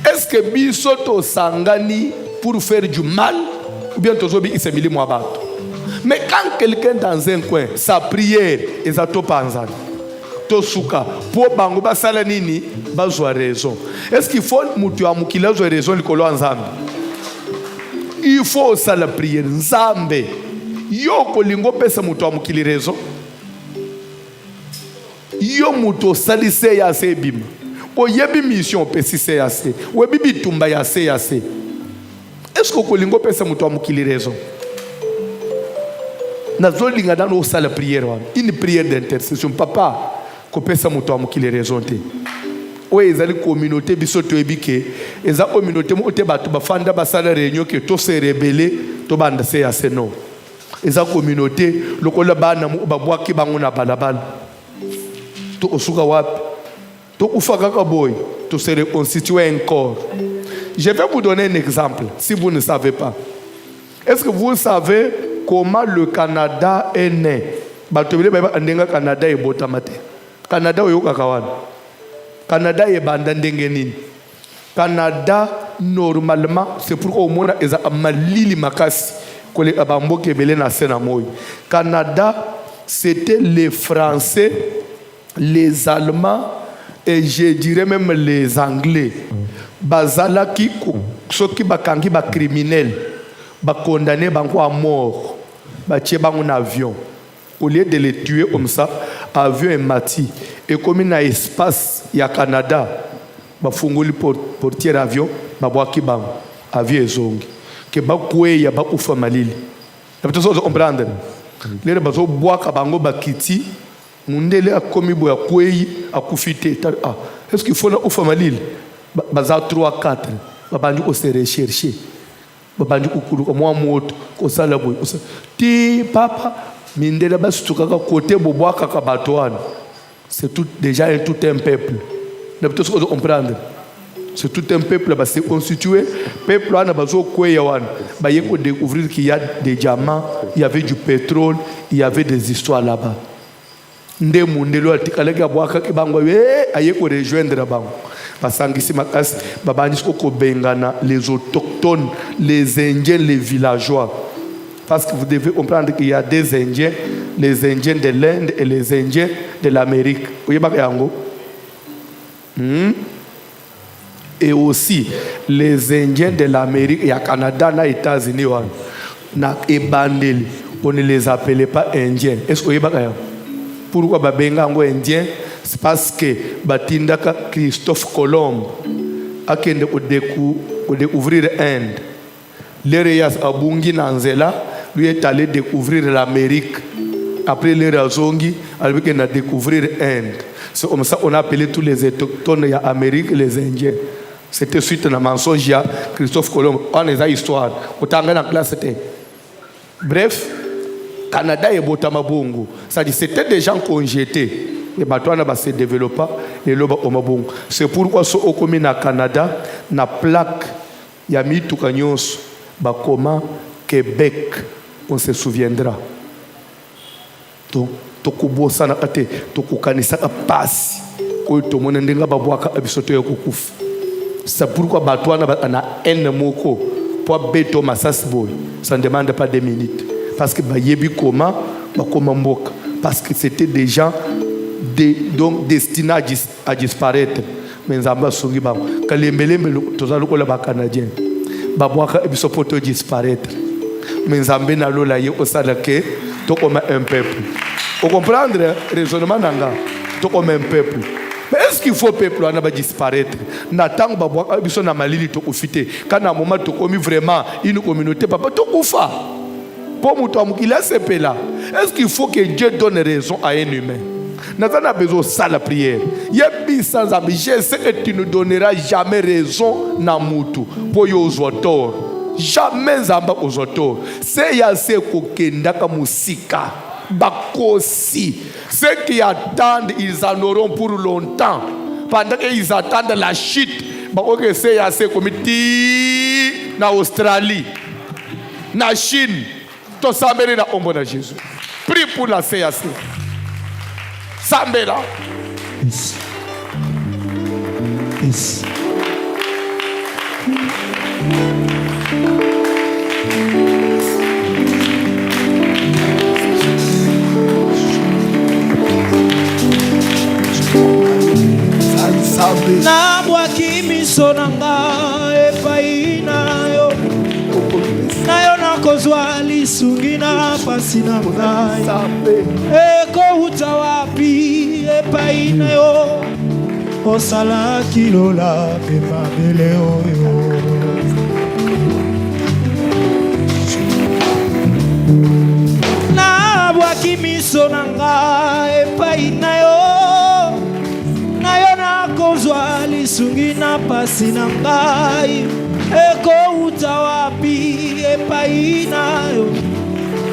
Est-ce que bisoto sangani pour faire du mal ou bien tozobi isemili mwabato? Mais quand quelqu'un dans un coin, sa prière est à topanzani, tosuka, pour bango basala nini, bazwa raison. Est-ce qu'il faut mutu amukila zwa raison likolo nzambe? Il faut ça la prière nzambe. Yo kolingo pesa mutu amukili raison. Yo mutu salise ya sebim. Oyebi mission pesi se ya se. Oyebi bitumba ya se ya se. Est-ce que kolingo pesa mutu amukili raison? Nazolinga dans nos salles de prière. Une prière d'intercession. Papa, ko pesa mutu amukili raison te. oyo ezali communauté biso toyebi ke eza communauté mo te bato bafanda basala réunion ke to se rebelle to banda se ya seno eza communauté lokola bana mo babwaki bango na balabala to osuka wapi to kufa kaka boy to se reconstituer un corps. Je vais vous donner un exemple si vous ne savez pas. Est-ce que vous savez comment le Canada est né? Batobile ba ndenga Canada e botamate. Canada oyo kakawana. Canada e banda ndenge nini? Canada normalement c'est pourquoi au monde eza malili makasi kole abamboke belé na sena moy. Canada c'était les Français, les Allemands et je dirais même les Anglais. Bazala qui soki bakangi ba criminel ba condamné bango à mort ba tie bango en avion au lieu de les tuer comme ça avion est mati et comme na espace ya Canada ba fungoli portière avion ba boaki bango avion ezongi ke ba kweya ba ufa malili na biso zo comprendre les bazo boaka bango ba kiti mundele akomi boya kweyi akufite ah est-ce qu'il faut na ufa malili baza 3 4 babandi ko se rechercher babandi kukulu ko mwa moto ko sala boy ti papa mindela basituka ka côté bobwaka ka batwana c'est tout déjà tout un peuple ne peut pas comprendre c'est tout un peuple ba se constitué peuple ana bazo kweya wana ba yeko découvrir qu'il y a des diamants il y avait du pétrole il y avait des histoires là-bas nde mundelo atikaleka bwaka ke bango ayeko rejoindre bango basangisi makasi babandisi ko bengana les autochtones, les Indiens, les villageois. Parce que vous devez comprendre qu'il y a des Indiens, les Indiens de l'Inde et les Indiens de l'Amérique. Vous voyez et aussi les Indiens de l'Amérique, il y a Canada, il y a États-Unis, on ne les appelait pas Indiens. Est-ce que vous voyez? Pourquoi babengango Indien? C'est parce que batindaka Christophe Colomb a kende découvrir l'Inde. L'Ereas Abungi Nanzela lui est allé découvrir l'Amérique. Après l'Erazongi, il a découvrir l'Inde. C'est comme ça qu'on a appelé tous les autochtones de l'Amérique les Indiens. C'était suite à un mensonge à Christophe Colomb. On a une histoire. Autant dans la classe. Bref, Canada et Botamabongo. C'est-à-dire c'était des gens qu'on jetait. Et maintenant, on se développe et le Omabong. C'est pourquoi ce au na Canada, na plaque, il y a mis tout cagnos, Bakoma, Québec, on se souviendra. Donc, Tokubo sana kate, Tokukanisa passe, Oito Monenga Baboaka Abisoto Yakukuf. C'est pourquoi Batouana a un moko pour Beto Massas Boy. Ça ne demande pas 2 minutes. Parce que Bayebi Koma, Bakoma Mboka. Parce que c'était des gens donc destinés à disparaître. Mais Nzamba Songi Bam. Kalembelembe tozalo la Canadien. Baboaka Ebisopoto disparaître. Mais Nzambe na lola ye osala ke to comme un peuple. Vous comprenez le raisonnement nanga? To comme un peuple. Mais est-ce qu'il faut peuple on va disparaître? Natang baboaka biso na malili to kufite. Quand à un moment to komi vraiment une communauté papa to kufa. Pour il a ce là. Est-ce qu'il faut que Dieu donne raison à un humain? Nous avons besoin de ça la prière. Je sais que tu ne donneras jamais raison à Moutou pour les auteurs. Jamais aux auteurs. C'est assez kokenda musika. Bakosi. Ceux qui attendent, ils en auront pour longtemps. Pendant qu'ils attendent la chute, c'est assez comme na Australie, na Chine. To sambere na ombo na Jésus. Prie pour la CAC. Sambela. Yes. Yes. Na bwaki miso nanga epai na yo nayo nakozwa lisungi na pasi na ngai ekouta wapi epai na yo osalaki lola mpe mabele oyo nabwaki miso na ngai epai na yo nayo nakozwa pasi na ngai ekouta wapi epai na yo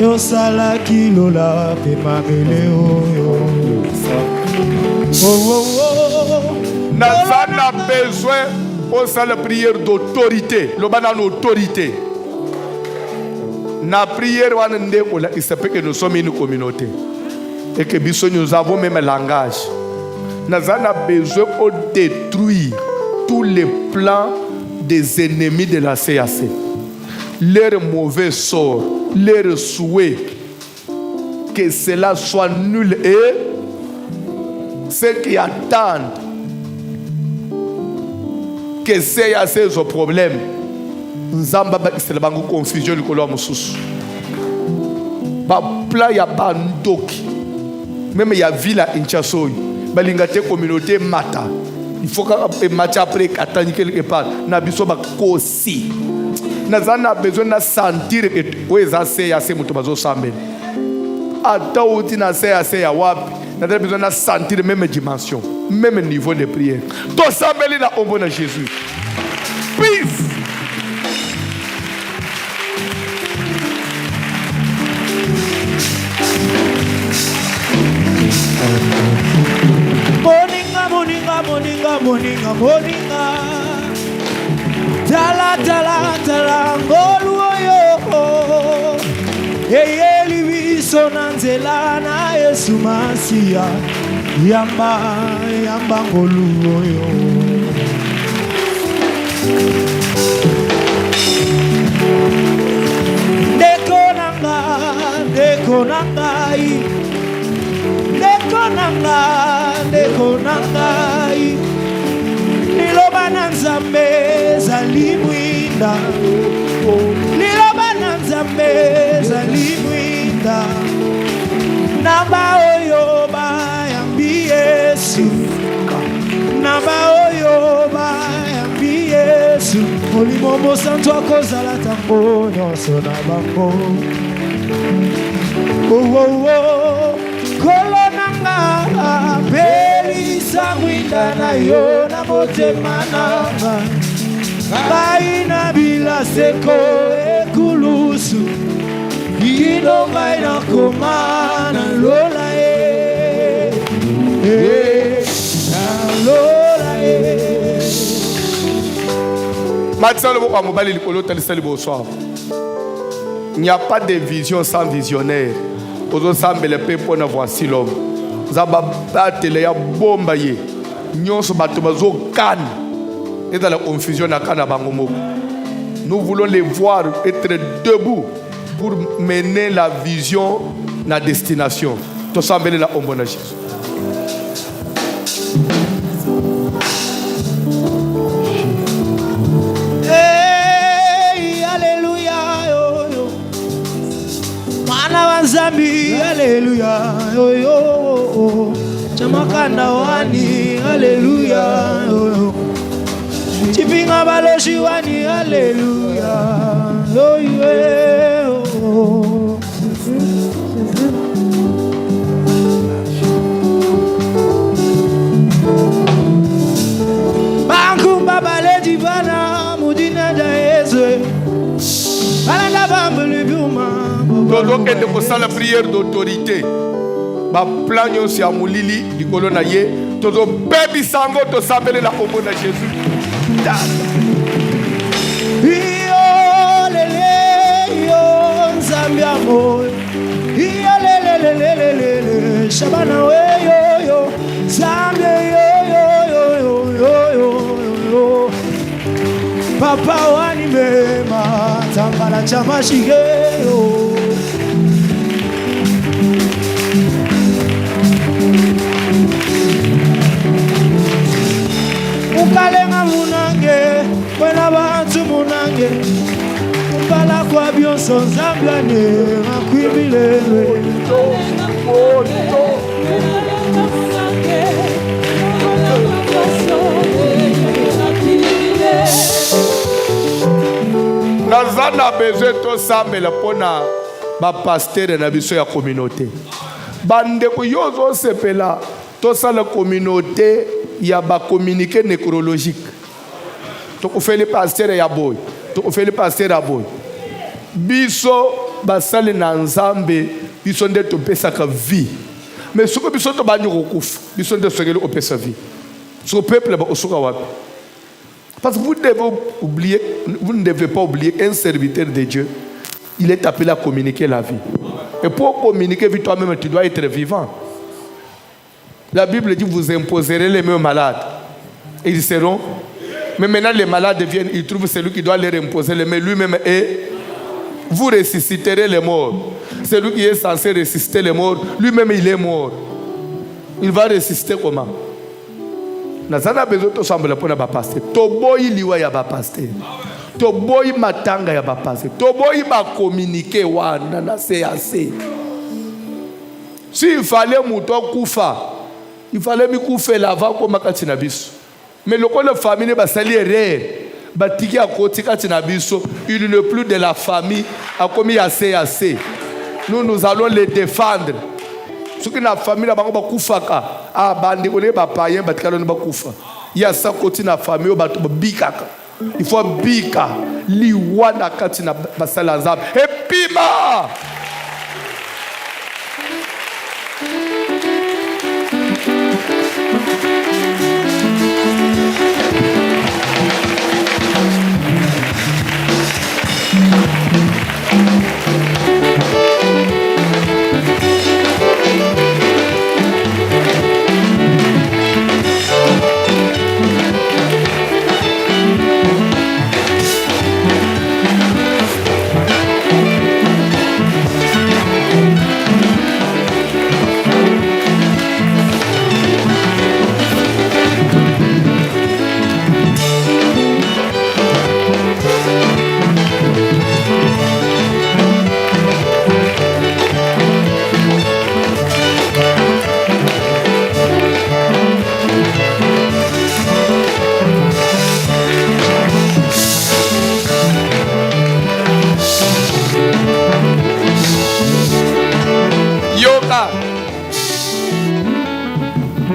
yosalaki lola mpe mabele oyo naza na besoin osala prière d'autorité loba na autorité na prière wana ndekola il se peut que nous sommes une communauté et que biso nous avons même un langage. Nous avons besoin de détruire tous les plans des ennemis de la CAC. Leurs mauvais sorts, leurs souhaits, que cela soit nul et ceux qui attendent que CAC ait un problème. Nzamba bakisela bango confusion likolo ya mosusu. Ba plan ya bandoki. Même il y a ville à Inchasoy, balingate communauté mata. Il faut que match après katani quelque part. Na biso ba kosi. Na zana besoin na sentir que oeza se assez muto bazo sambe. Ata uti na se assez ya wapi. Na besoin na sentir même dimension, même niveau de prière. To sambeli na ombo na Jésus. Peace. Moninga tala ngolu oyo eyeli biso na nzela na Yesu Masia yamba ngolu oyo ndeko nangai liloba na Nzambe zalimwinda liloba na Nzambe zalimwinda namba oyo bayambi Yesu namba oyo bayambi Yesu molimo mosantu akozala tango nyonso na bango kolonanga pelisa mwinda na yo na motema nanga ngai na bilaseko ekulusu kino ngai nakoma na lola na lola Matisalo boko mobali likolo talisali bonsoir. Il n'y a pas de vision sans visionnaire. Ozo sambele pe pona voici l'homme. Zaba batele ya bomba ye. Nyonso bato bazo kan. Et dans la confusion na kana bango moko. Nous voulons les voir être debout pour mener la vision, la destination. To sambele la ombona Jésus. Zambi, hallelujah, yo yo, chamakanda wani, hallelujah, yo yo, chipinga baloshi wani, hallelujah, yo yo. Bankumba bale divana, mudina da ezwe, balanda bambele biuma. Donc, il faut la prière d'autorité. Ba plan nyonso ya mulili likolo na ye. Tozo bebi sango to sabele la ombo na Jésus. Iyo lele yo nzambi amo. Iyo lele shabana we yo yo nzambi yo. Papa wani mema tambala chama shigeo. Ukalenga munange, wena bantu munange. Ukala kwa bionso nzamblane, makwibilele. Nazana besoin to sambela pona ba pasteur na biso ya communauté. Bande ko yozo sepela to sa la communauté. Il y a ba communiqué nécrologique. tokufeli pasteur ya boy tokufeli pasteur ya boy biso basali na nzambe biso nde topesaka vie mais soko biso to banyi kokufa biso nde sokeli opesa vie so peuple ba osoka wapi parce que vous ne devez pas oublier qu'un serviteur de Dieu il est appelé à communiquer la vie et pour communiquer vie toi-même tu dois être vivant. La Bible dit vous imposerez les mains aux malades et ils seront. Mais maintenant les malades viennent, ils trouvent celui qui doit leur imposer les mains lui-même et vous ressusciterez les morts. Celui qui est censé ressusciter les morts, lui-même il est mort. Il va ressusciter comment? Nazana besoin de sembler pour na pasteur. Toboyi liwa ya ba pasteur. Toboyi matanga ya ba pasteur. Toboyi ba communiquer wana na CAC. S'il fallait muto kufa, il fallait me couper l'avant comme katina biso. Mais le coup de famille ba sali erreur. Batiki a côté katina biso, il n'est plus de la famille a commis à CAC. Nous allons les défendre. Ce qui na famille la bango ba kufaka. Ah bandi on ba païen ba tikalo ba kufa. Il y a ça côté na famille ba bikaka. Il faut bika liwana katina basala nzambe. Et pima.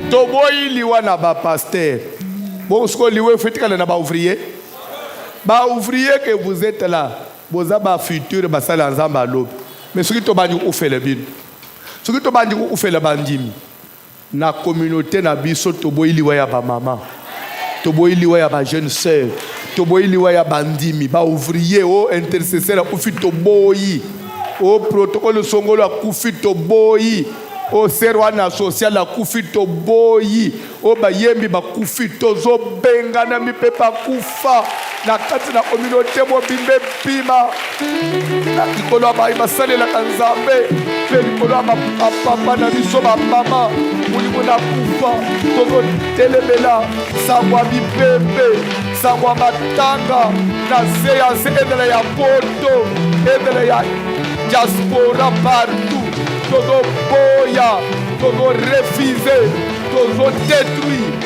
Toboyi liwa na ba pasteur. Bon, ce que liwa fait que na ba ouvrier. Ba ouvrier que vous êtes là, vous avez ba futur ba sala nzamba lob. Mais ce qui to bandi ou fait le bin. Ce qui to bandi ou fait le bandimi. Na communauté na biso toboyi liwa ya ba maman. Toboyi liwa ya ba jeune sœur. Toboyi liwa ya bandimi, ba ouvrier o intercesseur ou fit toboyi. O protocole songolo a kufi toboyi. O serwana social la kufi toboyi. O bayembi ba kufi tozo benga na mipepa kufa. Na kati na communauté mo bimbe pima. Na ikolo ba ibasale la kanzambe. Pe ikolo ba papa na biso ba mama. Muli mona kufa. Tozo telemela. Sangwa bipembe. Sangwa matanga. Na zeya se edele ya poto. Edele ya diaspora partout. Todo boya, todo refusé, todo détruit.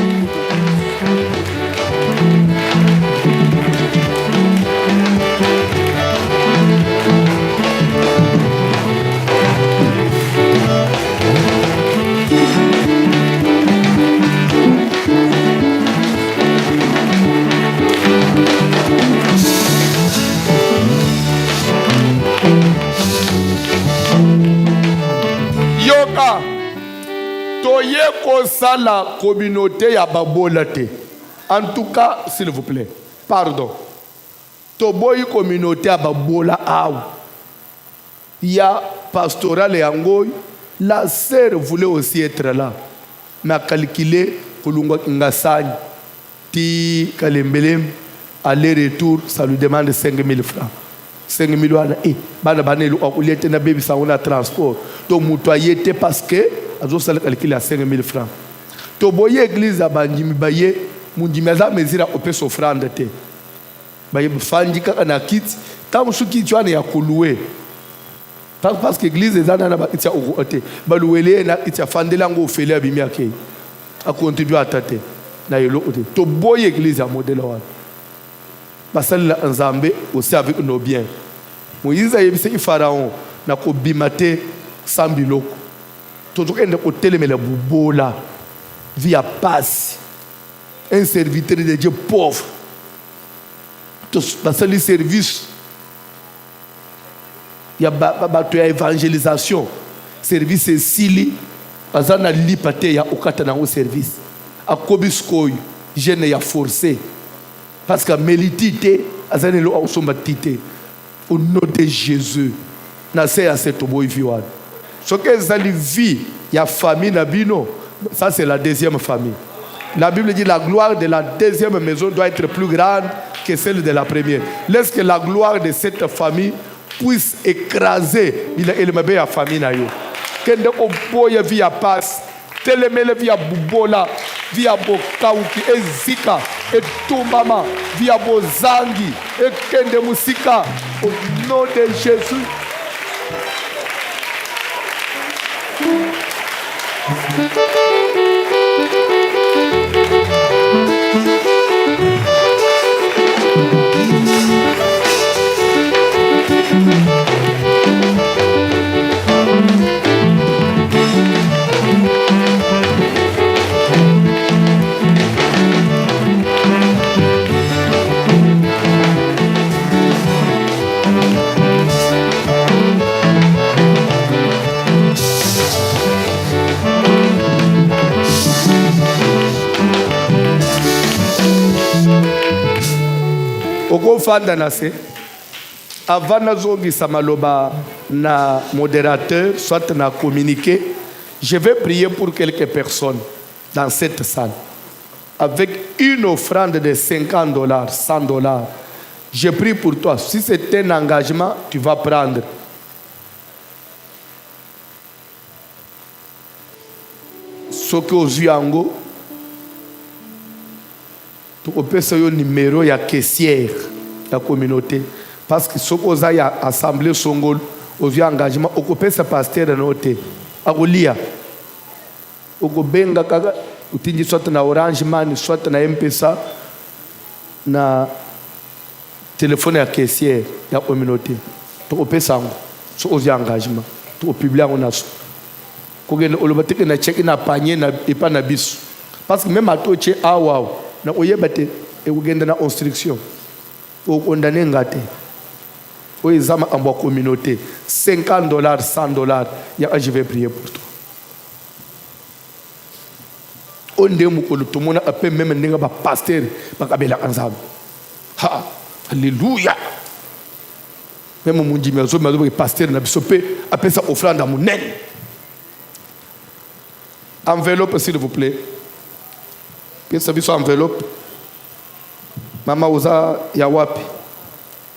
Yoka toye kosa la communauté ya babolate. En tout cas, s'il vous plaît, pardon. Toboyi communauté ya babola aou. Il y a pastoral et angoy. La sœur voulait aussi être là. Mais a calculé pour l'ungasani. Ti kalembelem aller-retour, ça lui demande 5 000 francs. 5 000 wana bana banelu akulete na baby sauna transport to mutoyete parce que azo sala calcul à 5 000 francs to boye église abandimi baye mundimi za mezira opesa offrande te baye fanji kaka na kit tamu suki twana ya kuluwe parce que église ezana na ba itya okote baluwele na itya fandela ngo ofele abimi akei a continuer à tâter na yelo ote to boye église a modèle wana basali nzambe aussi avec nos biens. Moïse a yebise Pharaon na ko bimate sambiloko. Toujours ende ko telemela bubola via passe. Un serviteur de Dieu pauvre. basali service ya bato ya évangélisation service esili baza na lipa te ya okata nango service akobi sikoyo jeune ya forcé parce que meliti te aza nelo akosomba ti te au nom de Jésus na se ya se toboyi vi wana soki ezali vie ya famille na bino, ça c'est la deuxième famille. La Bible dit la gloire de la deuxième maison doit être plus grande que celle de la première. Laisse que la gloire de cette famille puisse écraser la famille. Kende oboya via passe, telemele via bubola, via bokauki, ezika, etumbama, via bozangi, ekende musika, au nom de Jésus. Okofanda na se avant nazongisa maloba na modérateur soit na communiqué, je vais prier pour quelques personnes dans cette salle avec une offrande de $50, $100. Je prie pour toi. Si c'est un engagement, tu vas prendre. Soki ozuyango tu peux un numéro ya caissière la communauté parce que ce qu'on a ya assemblée songol au vieux engagement au peut sa pasteur noté agolia au benga kaka utinji soit na Orange Money soit na M-Pesa na téléphone ya caissière ya communauté tu peux sango so au vieux engagement tu peux publier on a ko gene olobateke na check na panier na epa na biso parce que même atoche awa na oyebate e kugenda na instruction o condamner ngate o exama en communauté $50 $100 ya je vais prier pour toi on ndemu ko lutumona ape même ndinga ba pasteur bakabela kanzaba ha alléluia même munji mezo mezo pasteur na bisope ape sa offrande munene enveloppe s'il vous plaît. Que ça soit enveloppe. Maman oza ya wapi.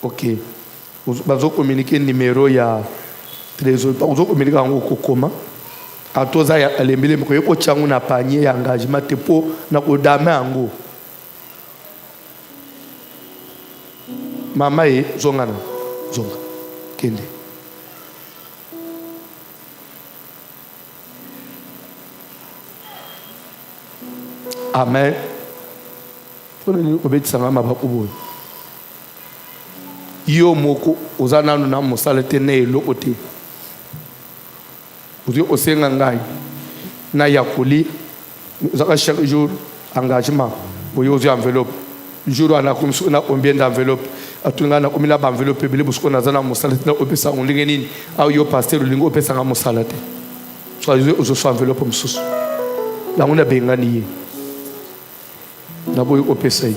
OK. Bazo communiquer numéro ya trésor. Bazo communiquer en kokoma. Atoza ya alembele mko yoko changu na panier ya engagement te po na kodame ango. Mama e zongana. Zonga. Kende. Amen. Yo moko ozana na mosalete ne lokote. Uzi osenga ngai na yakuli zaka chaque jour engagement boyo ozi enveloppe. Jour ana komso na combien d'enveloppe atunga na komina ba enveloppe bele busko na zana mosalete na opesa onlinge nini au yo pasteur lingo opesa nga mosalete. So ozo so enveloppe msusu. La mona bengani ye. Na boy opesai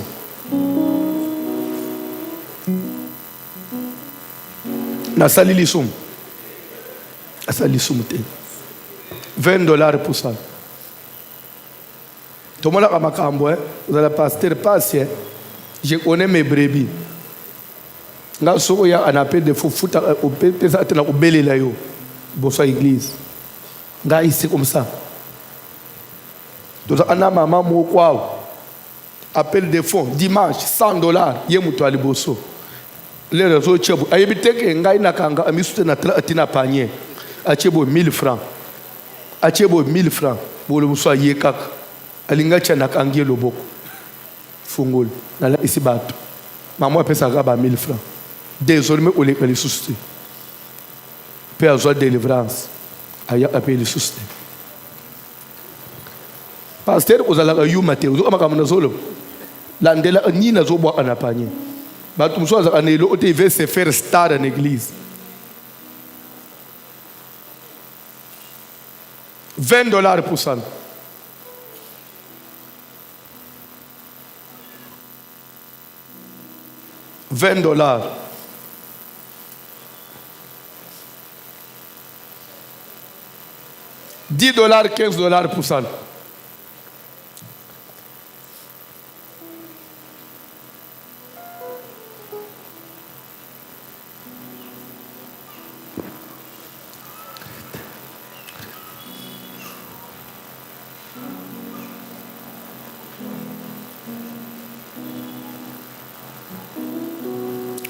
na salili sum asali sumte $20 pour ça tout le monde a makambo vous allez pasteur passe je connais mes brebis nga soko ya un appel de fufuta opesa tena obelela yo boso église nga ici comme ça donc ana maman mo kwao appel de fonds dimanche $100 ye mutu aliboso les réseaux chebu ayebiteke ngai nakanga amisute na atina panier achebo 1000 francs achebo 1000 francs bolo muso ye kaka alinga chana kangie loboko fungol na la isi bato maman pesa ba 1000 francs désormais on les souci peut avoir délivrance aya appel souci pasteur ozala yuma te ozo makamana zolo landela nina zo bwa anapanye Il veut se faire star en église. 20$ pour ça. $20. $10, $15 pour ça.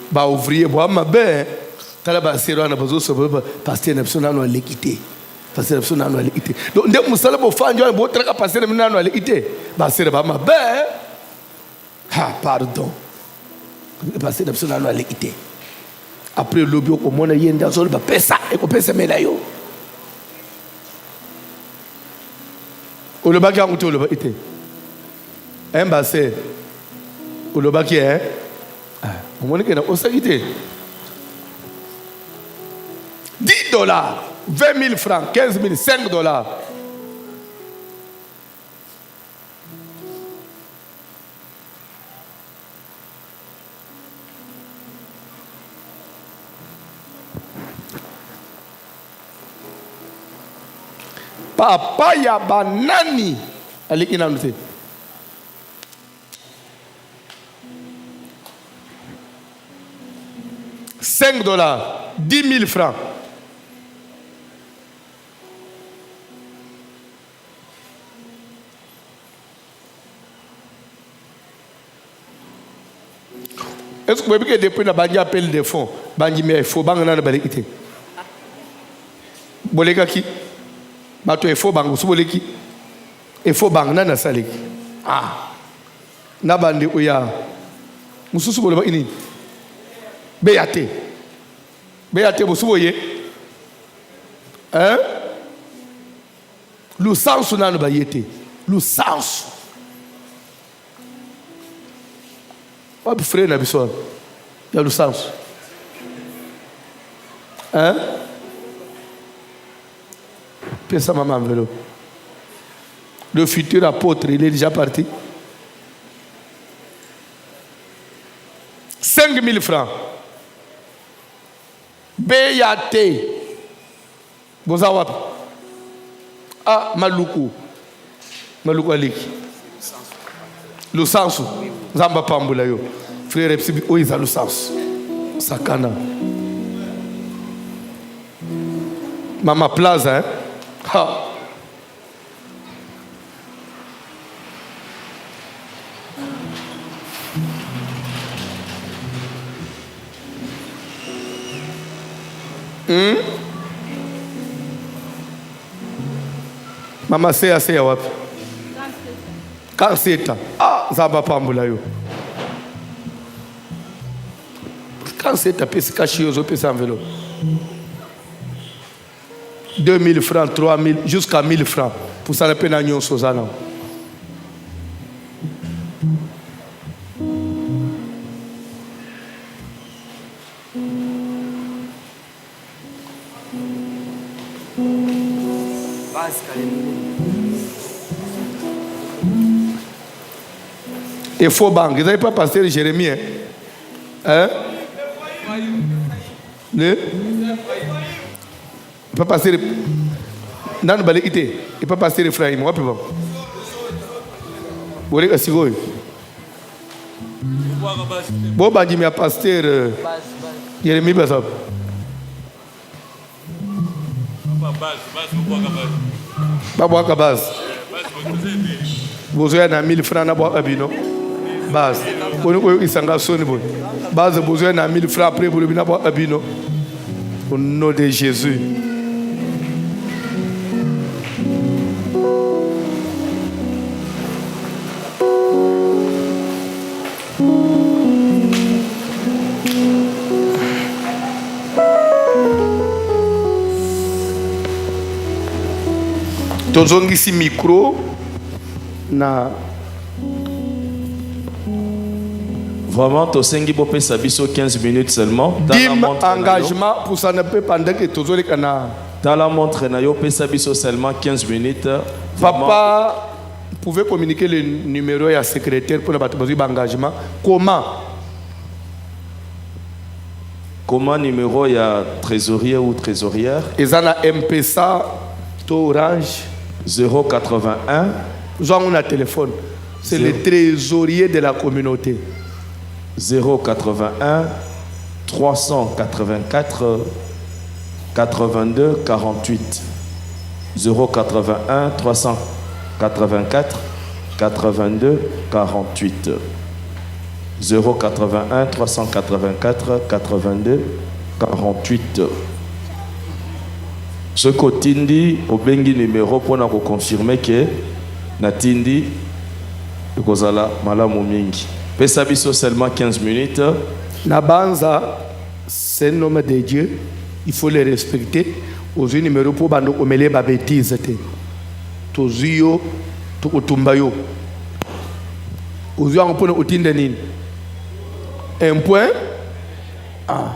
Ba ouvrier boa mabe tala ba sero na bazo so pasteur na biso nano alekité pasteur na biso nano alekité donc ndé musala bo fanjo bo traka pasteur na nano alekité ba sero ba mabe pardon pasteur na biso nano alekité après lobby ko mona yenda so ba pesa e ko pesa mela yo o le ba ki nguto le ba ité ba se o le ba ki $10, $20,000 francs, $15,000, $5. Papa ya banani aliki na mte. $5, $10,000 francs. Est-ce que vous voyez que depuis la banque appelle des fonds, banque mais il faut banque na balekité. Boleka ki? Bato il faut banque sous boleki. Il faut banque na saleki. Na bande oya. Mususu boleba ini. Béaté. Béaté, vous voyez? Hein? Le sens n'a pas été. Le sens. Pas frère n'a besoin. Il y a le sens. Hein? Pensa maman vélo. Le futur apôtre, il est déjà parti. 5,000 francs. BAT. Bozawapi. Maluku. Maluku aliki. Lusansu. Zamba pambula yo. Frère Epsibi, oiza lusansu. Sakana. Mama Plaza, hein? Mama seya wapi? Kanseta. Zamba pambula yo. Kanseta pesi kashiozo pesi enveloppe. 2,000 francs, 3,000, jusqu'à 1,000 francs. Pour ça, la peine à Nyon Sozana. Et faux banque. Vous n'avez pas pasteur Jérémie, hein? Le? Il peut passer dans le balai il peut passer les frères moi bon vous voulez que c'est quoi bon bah dis-moi pasteur Jérémie Bazab Babo Kabaz vous avez 1,000 francs na bois abino base on est sanga sonne bon base vous avez 1,000 francs après pour le bina bois abino au nom de Jésus. Tozongisi micro na Vraiment, Tosengi Bopé Sabiso 15 minutes seulement. Dim engagement pour ça ne peut pendant que tous les canards. Dans la montre, Nayo Pesabiso seulement 15 minutes. Papa, vous pouvez communiquer le numéro à secrétaire pour le engagement. Comment? Comment numéro il y a trésorier ou trésorière? Ils ont un M-Pesa, Orange. 081. Genre on a téléphone. C'est le trésorier de la communauté. 081 384 82 48. 081 384 82 48. 081 384 82 48. Ce Kotindi au bengi numéro pour nous confirmer que Natindi Kozala malamu mingi. Pesa biso seulement 15 minutes. Nabanza, c'est un homme de Dieu. Il faut le respecter. Aux numéros pour bando omele ba bêtise te. Tozuyo to otumbayo. Aux yeux on peut otinde nini. Un point. Ah.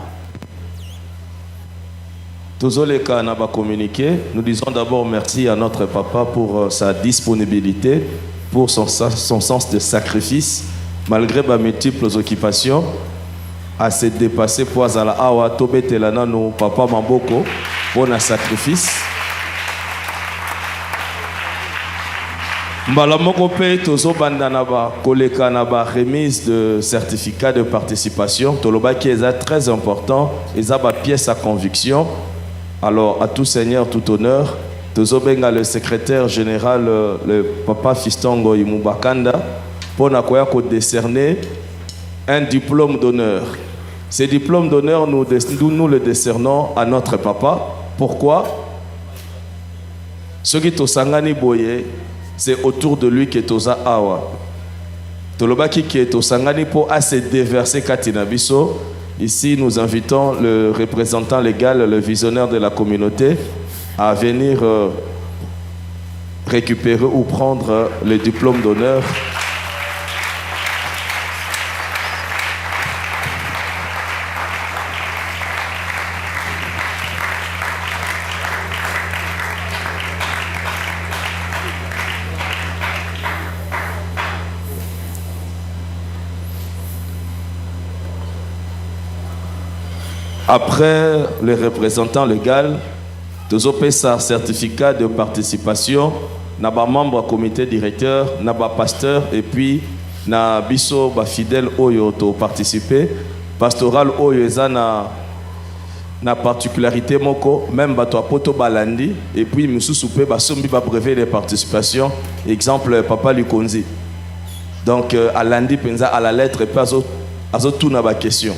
Tozoleka n'a pas communiqué. Nous disons d'abord merci à notre papa pour sa disponibilité, pour son sens de sacrifice, malgré mes multiples occupations, à se dépasser pour Azala Awa, Tobe Telana, nos papa Mamboko, pour un sacrifice. Mbalamoko pe tozo bandanaba koleka naba remise de certificat de participation. Toloba qui est très important, ils ont ba pièce à conviction. Alors, à tout seigneur, tout honneur, Tozobenga, le secrétaire général, le papa Fistongo Imubakanda, pour nous décerner un diplôme d'honneur. Ce diplôme d'honneur, nous le décernons à notre papa. Pourquoi? Ce qui Tosangani Boye, c'est autour de lui que Toza Awa. Tolobaki qui est Tosangani pour se déverser Katinabiso. Ici, nous invitons le représentant légal, le visionnaire de la communauté, à venir récupérer ou prendre le diplôme d'honneur. Après le représentant légal, nous avons un certificat de participation, nous avons membre du comité directeur, nous avons pasteur et puis nous avons fidèle oyo to participer. Pastoral oyo na particularité moko même bato poto balandi et puis musu soupe basombi ba brevet de participation exemple papa Lukonzi. Donc à lundi penza à la lettre et puis azo tout na ba question.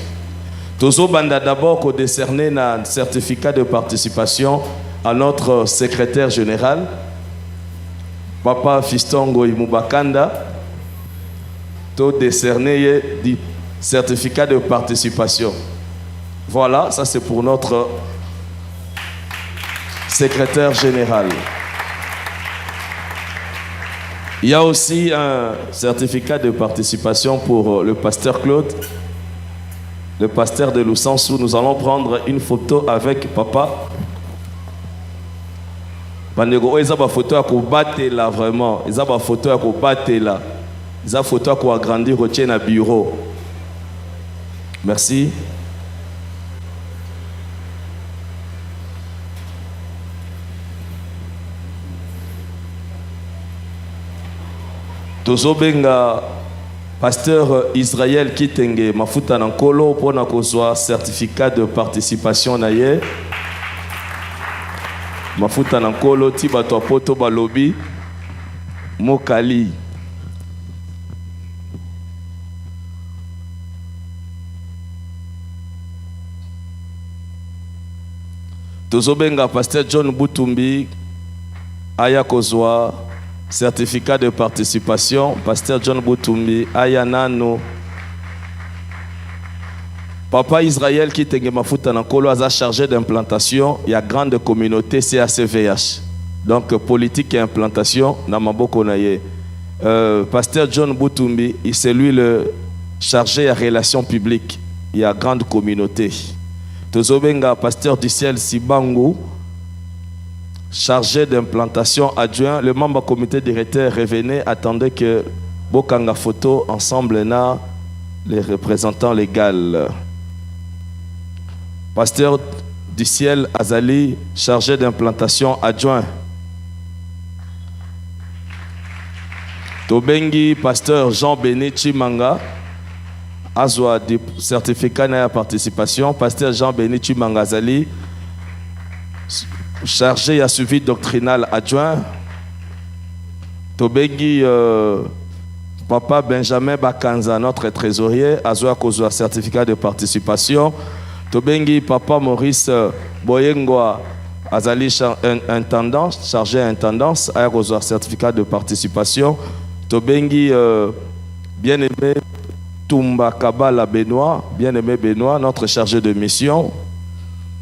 Tozo banda d'abord qu'on décerner un certificat de participation à notre secrétaire général, Papa Fistongo Imubakanda, to décerner un certificat de participation. Voilà, ça c'est pour notre secrétaire général. Il y a aussi un certificat de participation pour le pasteur Claude. Le pasteur de Lusansou, nous allons prendre une photo avec papa. Bandego, ils ont une photo à combattre là vraiment. Ils ont une photo à combattre là. Ils ont une photo à agrandir au tien à bureau. Merci. Tozobenga. Pasteur Israël Kitenge Mafuta Nankolo pour un certificat de participation naye. Mafuta Nankolo Tiba Poto Balobi Mokali. Tozobenga Pasteur John Butumbi Aya Kozwa. Certificat de participation, Pasteur John Butumbi, Ayanano, Papa Israël qui tenait Mafuta Nankolo a chargé d'implantation, il y a grande communauté CACVH. Donc politique et implantation, Namaboko Naye. Pasteur John Butumbi, c'est lui le chargé à relations publiques et à grande communauté. Tozobenga pasteur du ciel Sibangu, chargé d'implantation adjoint. Le membre du comité directeur revenait, attendait que Bokanga photo ensemble na les représentants légaux. Pasteur du ciel Azali, chargé d'implantation adjoint. Tobengi pasteur Jean-Béni Chimanga, Azwa du certificat de participation. Pasteur Jean-Béni Chimanga Azali, chargé à suivi doctrinal adjoint. Tobengi Papa Benjamin Bakanza, notre trésorier, Azwa Kozwa certificat de participation. Tobengi Papa Maurice Boyengwa Azali intendant, chargé intendance, Azwa certificat de participation. Tobengi bien-aimé Tumba Kabala Benoît, bien-aimé Benoît, notre chargé de mission.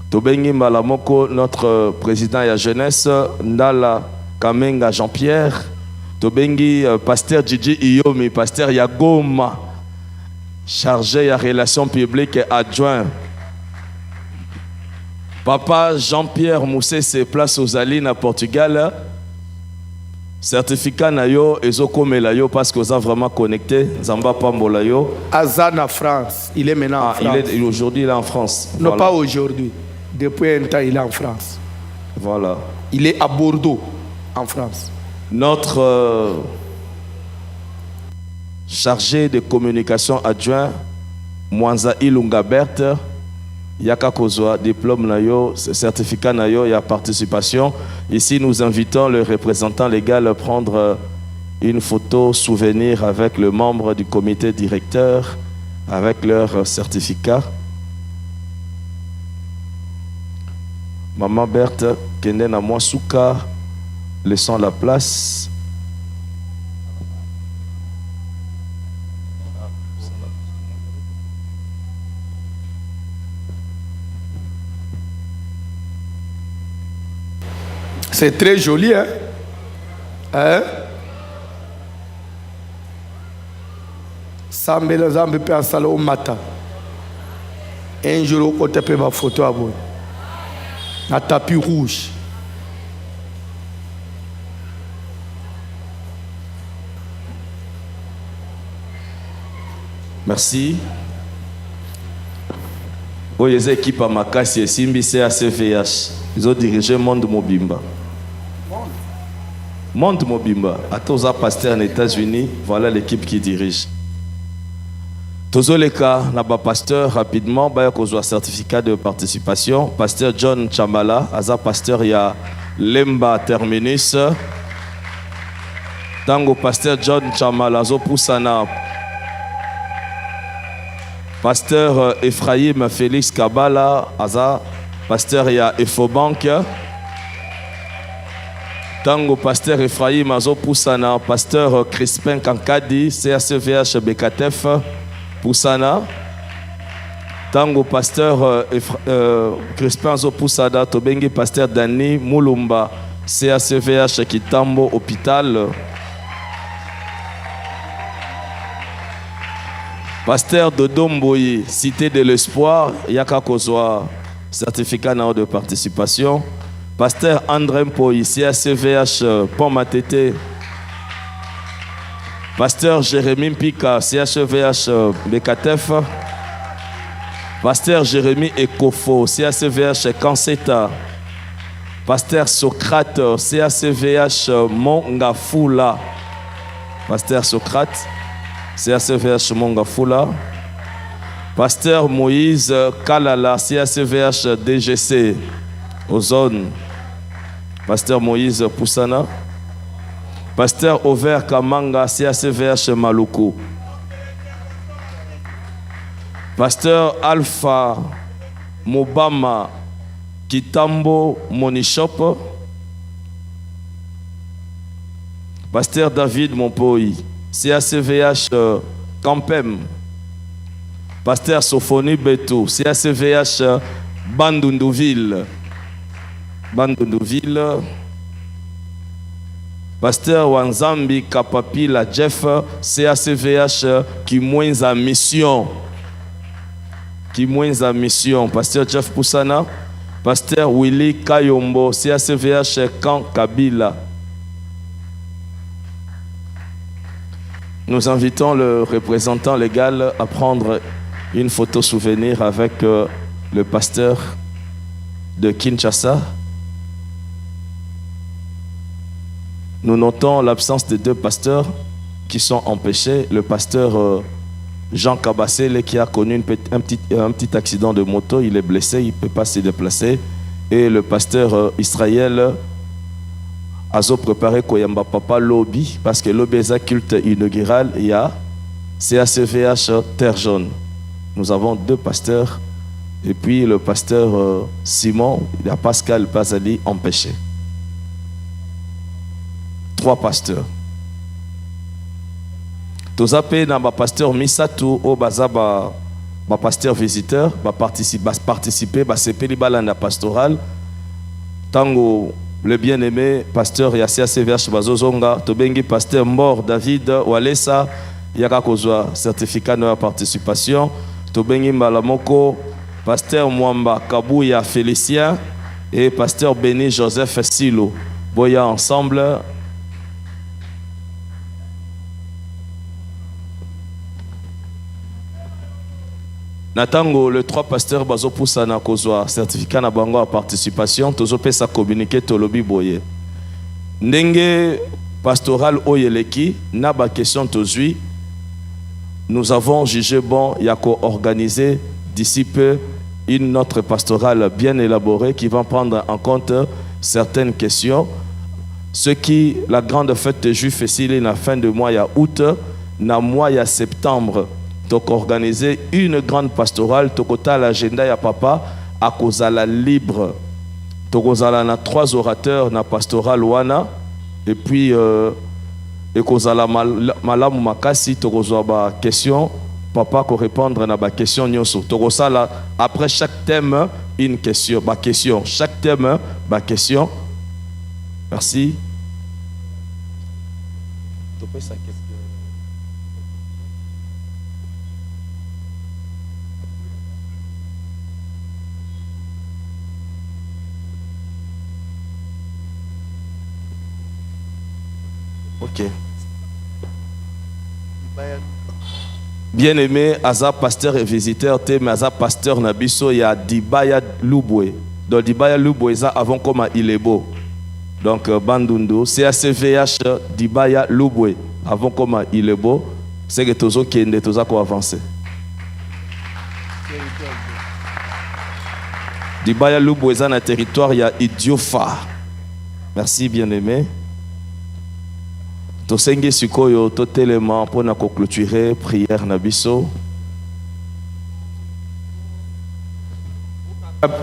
Tobengi Malamoko, notre président et la jeunesse. Ndala Kamenga Jean-Pierre. Tobengi pasteur Gigi Iyomi, pasteur Yagoma, chargé à relations publiques et adjoint. Papa Jean-Pierre Moussé, place aux Alines à Portugal. Certificat Nayo, Ezoko Melayo, parce qu'on a vraiment connecté. Zamba Pambolayo. Azan en France. Il est maintenant en France. Aujourd'hui, il est en France. Non, voilà. Pas aujourd'hui. Depuis un temps, il est en France. Voilà. Il est à Bordeaux, en France. Notre chargé de communication adjoint, Mwanza Ilunga Berthe, Yaka Kozwa, diplôme Nayo, certificat Nayo, il y a participation. Ici, nous invitons le représentant légal à prendre une photo souvenir avec le membre du comité directeur, avec leur certificat. Maman Berthe, Kenden Amwasuka, laissons la place. C'est très joli, hein? Hein? Sambela Zambi pe asala au matin. Un jour, au côté de ma photo à vous. Un tapis rouge. Merci. Oui, les équipes à Makassi et Simbi CACVH, ils ont dirigé Monde Mobimba. Monde Mobimba, à tous les pasteurs aux États-Unis, voilà l'équipe qui dirige. Tous les cas, là-bas, pasteur, rapidement, il y a un certificat de participation. Pasteur John Chambala, Aza pasteur, il y a Lemba Terminus. Tango pasteur John Chambala, Zo Poussana. Pasteur Ephraim Félix Kabala, Aza, pasteur il y a Efobank. Tango pasteur Ephraim Azo Poussana, pasteur Crispin Kankadi, CACVH BKTF, Poussana. Tango pasteur Crispin Azo Poussada, Tobengi pasteur Dani Moulumba, CACVH Kitambo Hôpital. Pasteur Dodomboyi, Cité de l'Espoir, Yaka Kozwa, certificat de participation. Pasteur André Mpoyi, CACVH Pont-Matete. Pasteur Jérémy Mpika, CHVH BKTF. Pasteur Jérémy Ekofo, CACVH Kanseta. Pasteur Socrate, CACVH Mongafula. Pasteur Socrate, CACVH Mongafula. Pasteur Moïse Kalala, CACVH DGC, Ozone. Pasteur Moïse Poussana. Pasteur Over Kamanga, CACVH Maluku. Pasteur Alpha Mobama Kitambo Monishop. Pasteur David Monpoyi, CACVH Campem. Pasteur Sophonie Beto, CACVH Bandundouville. Bandundouville. Pasteur Wanzambi Kapapila Jeff CACVH qui moins en mission. Qui moins en mission. Pasteur Jeff Poussana. Pasteur Willy Kayombo CACVH Camp Kabila. Nous invitons le représentant légal à prendre une photo souvenir avec le pasteur de Kinshasa. Nous notons l'absence de deux pasteurs qui sont empêchés. Le pasteur Jean Kabassele qui a connu un petit accident de moto, il est blessé, il ne peut pas se déplacer. Et le pasteur Israël a préparé Koyamba Papa Lobby, parce que Lobby est un culte inaugural, il y a CACVH Terre Jaune. Nous avons deux pasteurs, et puis le pasteur Simon, il y a Pascal Bazali empêché. 3 pasteurs. Tous appelés dans le pasteur Misatou, au Bazaba, pasteur visiteur, participer, c'est la pastoral. Tango, le bien-aimé pasteur Yassia CVH Bazozonga, Tobengi pasteur Mort David Walesa, Yaka Kozwa, certificat de participation. Tobengi Malamoko, pasteur Mwamba Kabouya Félicien et pasteur Béni Joseph Silo. Boya ensemble. Natango, le 3 pasteurs bazo poussana kozwa certificat na bango à participation, tozo pesa communiquer tolobi boye. Ndenge pastoral oyeleki na ba question tozui. Nous avons jugé bon yako organiser d'ici peu une autre pastorale bien élaborée qui va prendre en compte certaines questions. Ce qui la grande fête de Juifs est la fin de mois ya août, na mois ya septembre. Donc organiser une grande pastorale, tokota l'agenda ya papa à kozala libre. Tokozala na 3 orateurs na pastorale wana et puis et kozala malamu makasi tokozwa ba question papa ko répondre na ba question nyonso. Tokosala après chaque thème une question, ba question, chaque thème ba question. Merci. Ok. Bien-aimé, Aza pasteur et visiteur, mais Aza pasteur Nabiso, il y a Dibaya Lubwe. Donc Dibaya Lubwe, ça avant comme il est beau. Donc Bandundu, CACVH Dibaya Lubwe, avant comme il est beau, c'est que tous qui est tous à avancer. Dibaya Lubwe, ça dans le territoire, il y a Idiofa. Merci, bien-aimé. Tosenge sikoyo totelema pour na clôturer prière na biso.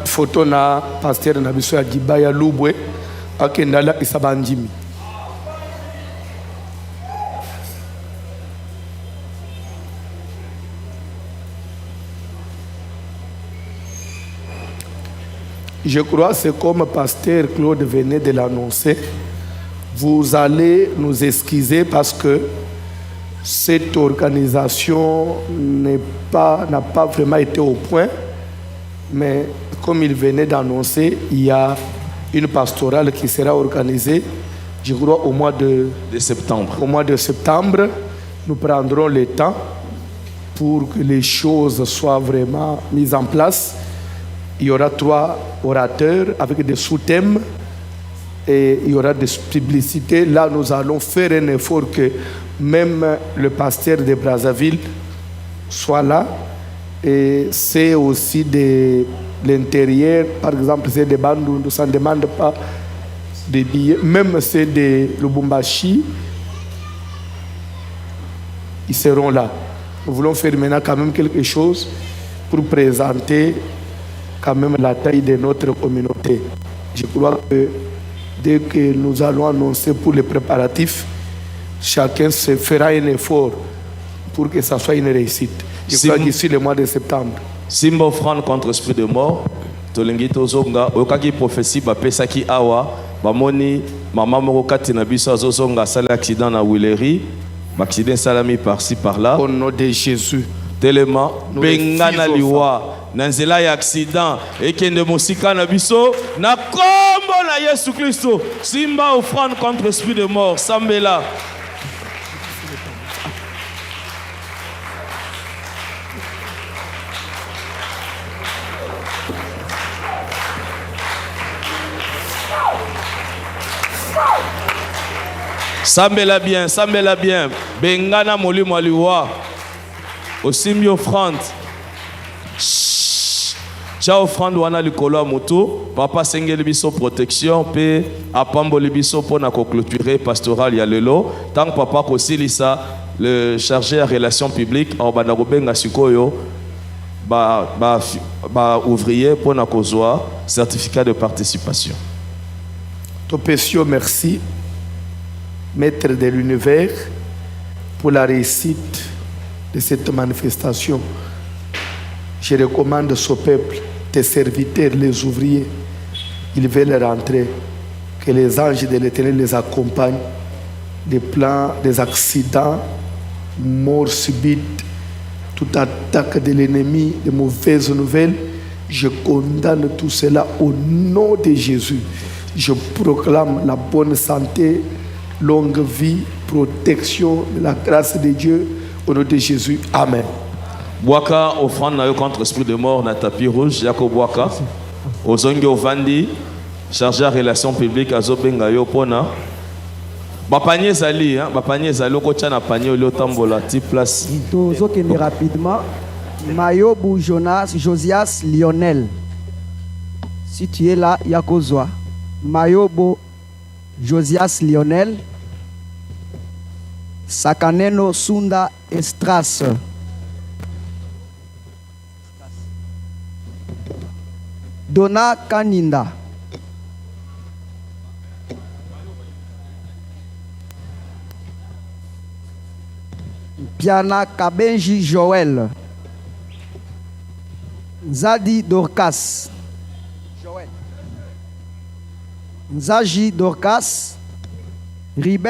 Photo na pasteur na biso ya Dibaya Lubwe akendala isabandimi. Je crois que c'est comme pasteur Claude venait de l'annoncer. Vous allez nous excuser parce que cette organisation n'a pas vraiment été au point. Mais comme il venait d'annoncer, il y a une pastorale qui sera organisée, je crois, au mois de septembre. Au mois de septembre, nous prendrons le temps pour que les choses soient vraiment mises en place. Il y aura 3 orateurs avec des sous-thèmes. Et il y aura des publicités. Là, nous allons faire un effort que même le pasteur de Brazzaville soit là. Et c'est aussi de l'intérieur. Par exemple, c'est des bandes où ça ne demande pas de billets. Même c'est de Lubumbashi. Ils seront là. Nous voulons faire maintenant quand même quelque chose pour présenter quand même la taille de notre communauté. Je crois que dès que nous allons annoncer pour les préparatifs, chacun se fera un effort pour que ça soit une réussite. Je crois d'ici le mois de septembre. Simba offrande contre esprit de mort, tolingi tozonga, okaki prophétie ba pesaki awa, ba moni maman moko kati na biso azozonga asali accident na Willery, accident salami par-ci par-là. Au nom de Jésus. Tellement Nous bengana refusons liwa na nzela ya accident ekende mosika na biso na kombo na Yesu Kristo simba offrande contre esprit de mort sambela. Sambela bien, bengana molimo aliwa. Osimbi offrande. Tia offrande wana likolo moto, papa sengeli biso protection pe apamboli biso pona ko clôturer pastoral ya lelo. Tant papa ko silisa le chargé à relations publiques en bana kobenga sikoyo ba ouvrier pona kozwa certificat de participation. Topesio, merci, maître de l'univers, pour la réussite de cette manifestation. Je recommande ce peuple, tes serviteurs, les ouvriers, ils veulent rentrer, que les anges de l'Éternel les accompagnent, des plans, des accidents, morts subites, toute attaque de l'ennemi, de mauvaises nouvelles. Je condamne tout cela au nom de Jésus. Je proclame la bonne santé, longue vie, protection, la grâce de Dieu au nom de Jésus. Amen. Boaka offrande na yo contre esprit de mort na tapis rouge yako boaka. Ozongi ovandi chargé à relations publiques azobenga yo pona. Ba panier zali hein, ba panier zali ko tia na panier le tambola ti place. Tozokende rapidement. Mayobu Josias Lionel. Si tu es là, yakozwa. Mayobo Josias Lionel. Sakaneno Sunda Estras. Dona Kaninda. Piana Kabenji Joël. Zadi Dorcas. Joël. Nzaji Dorcas. Riben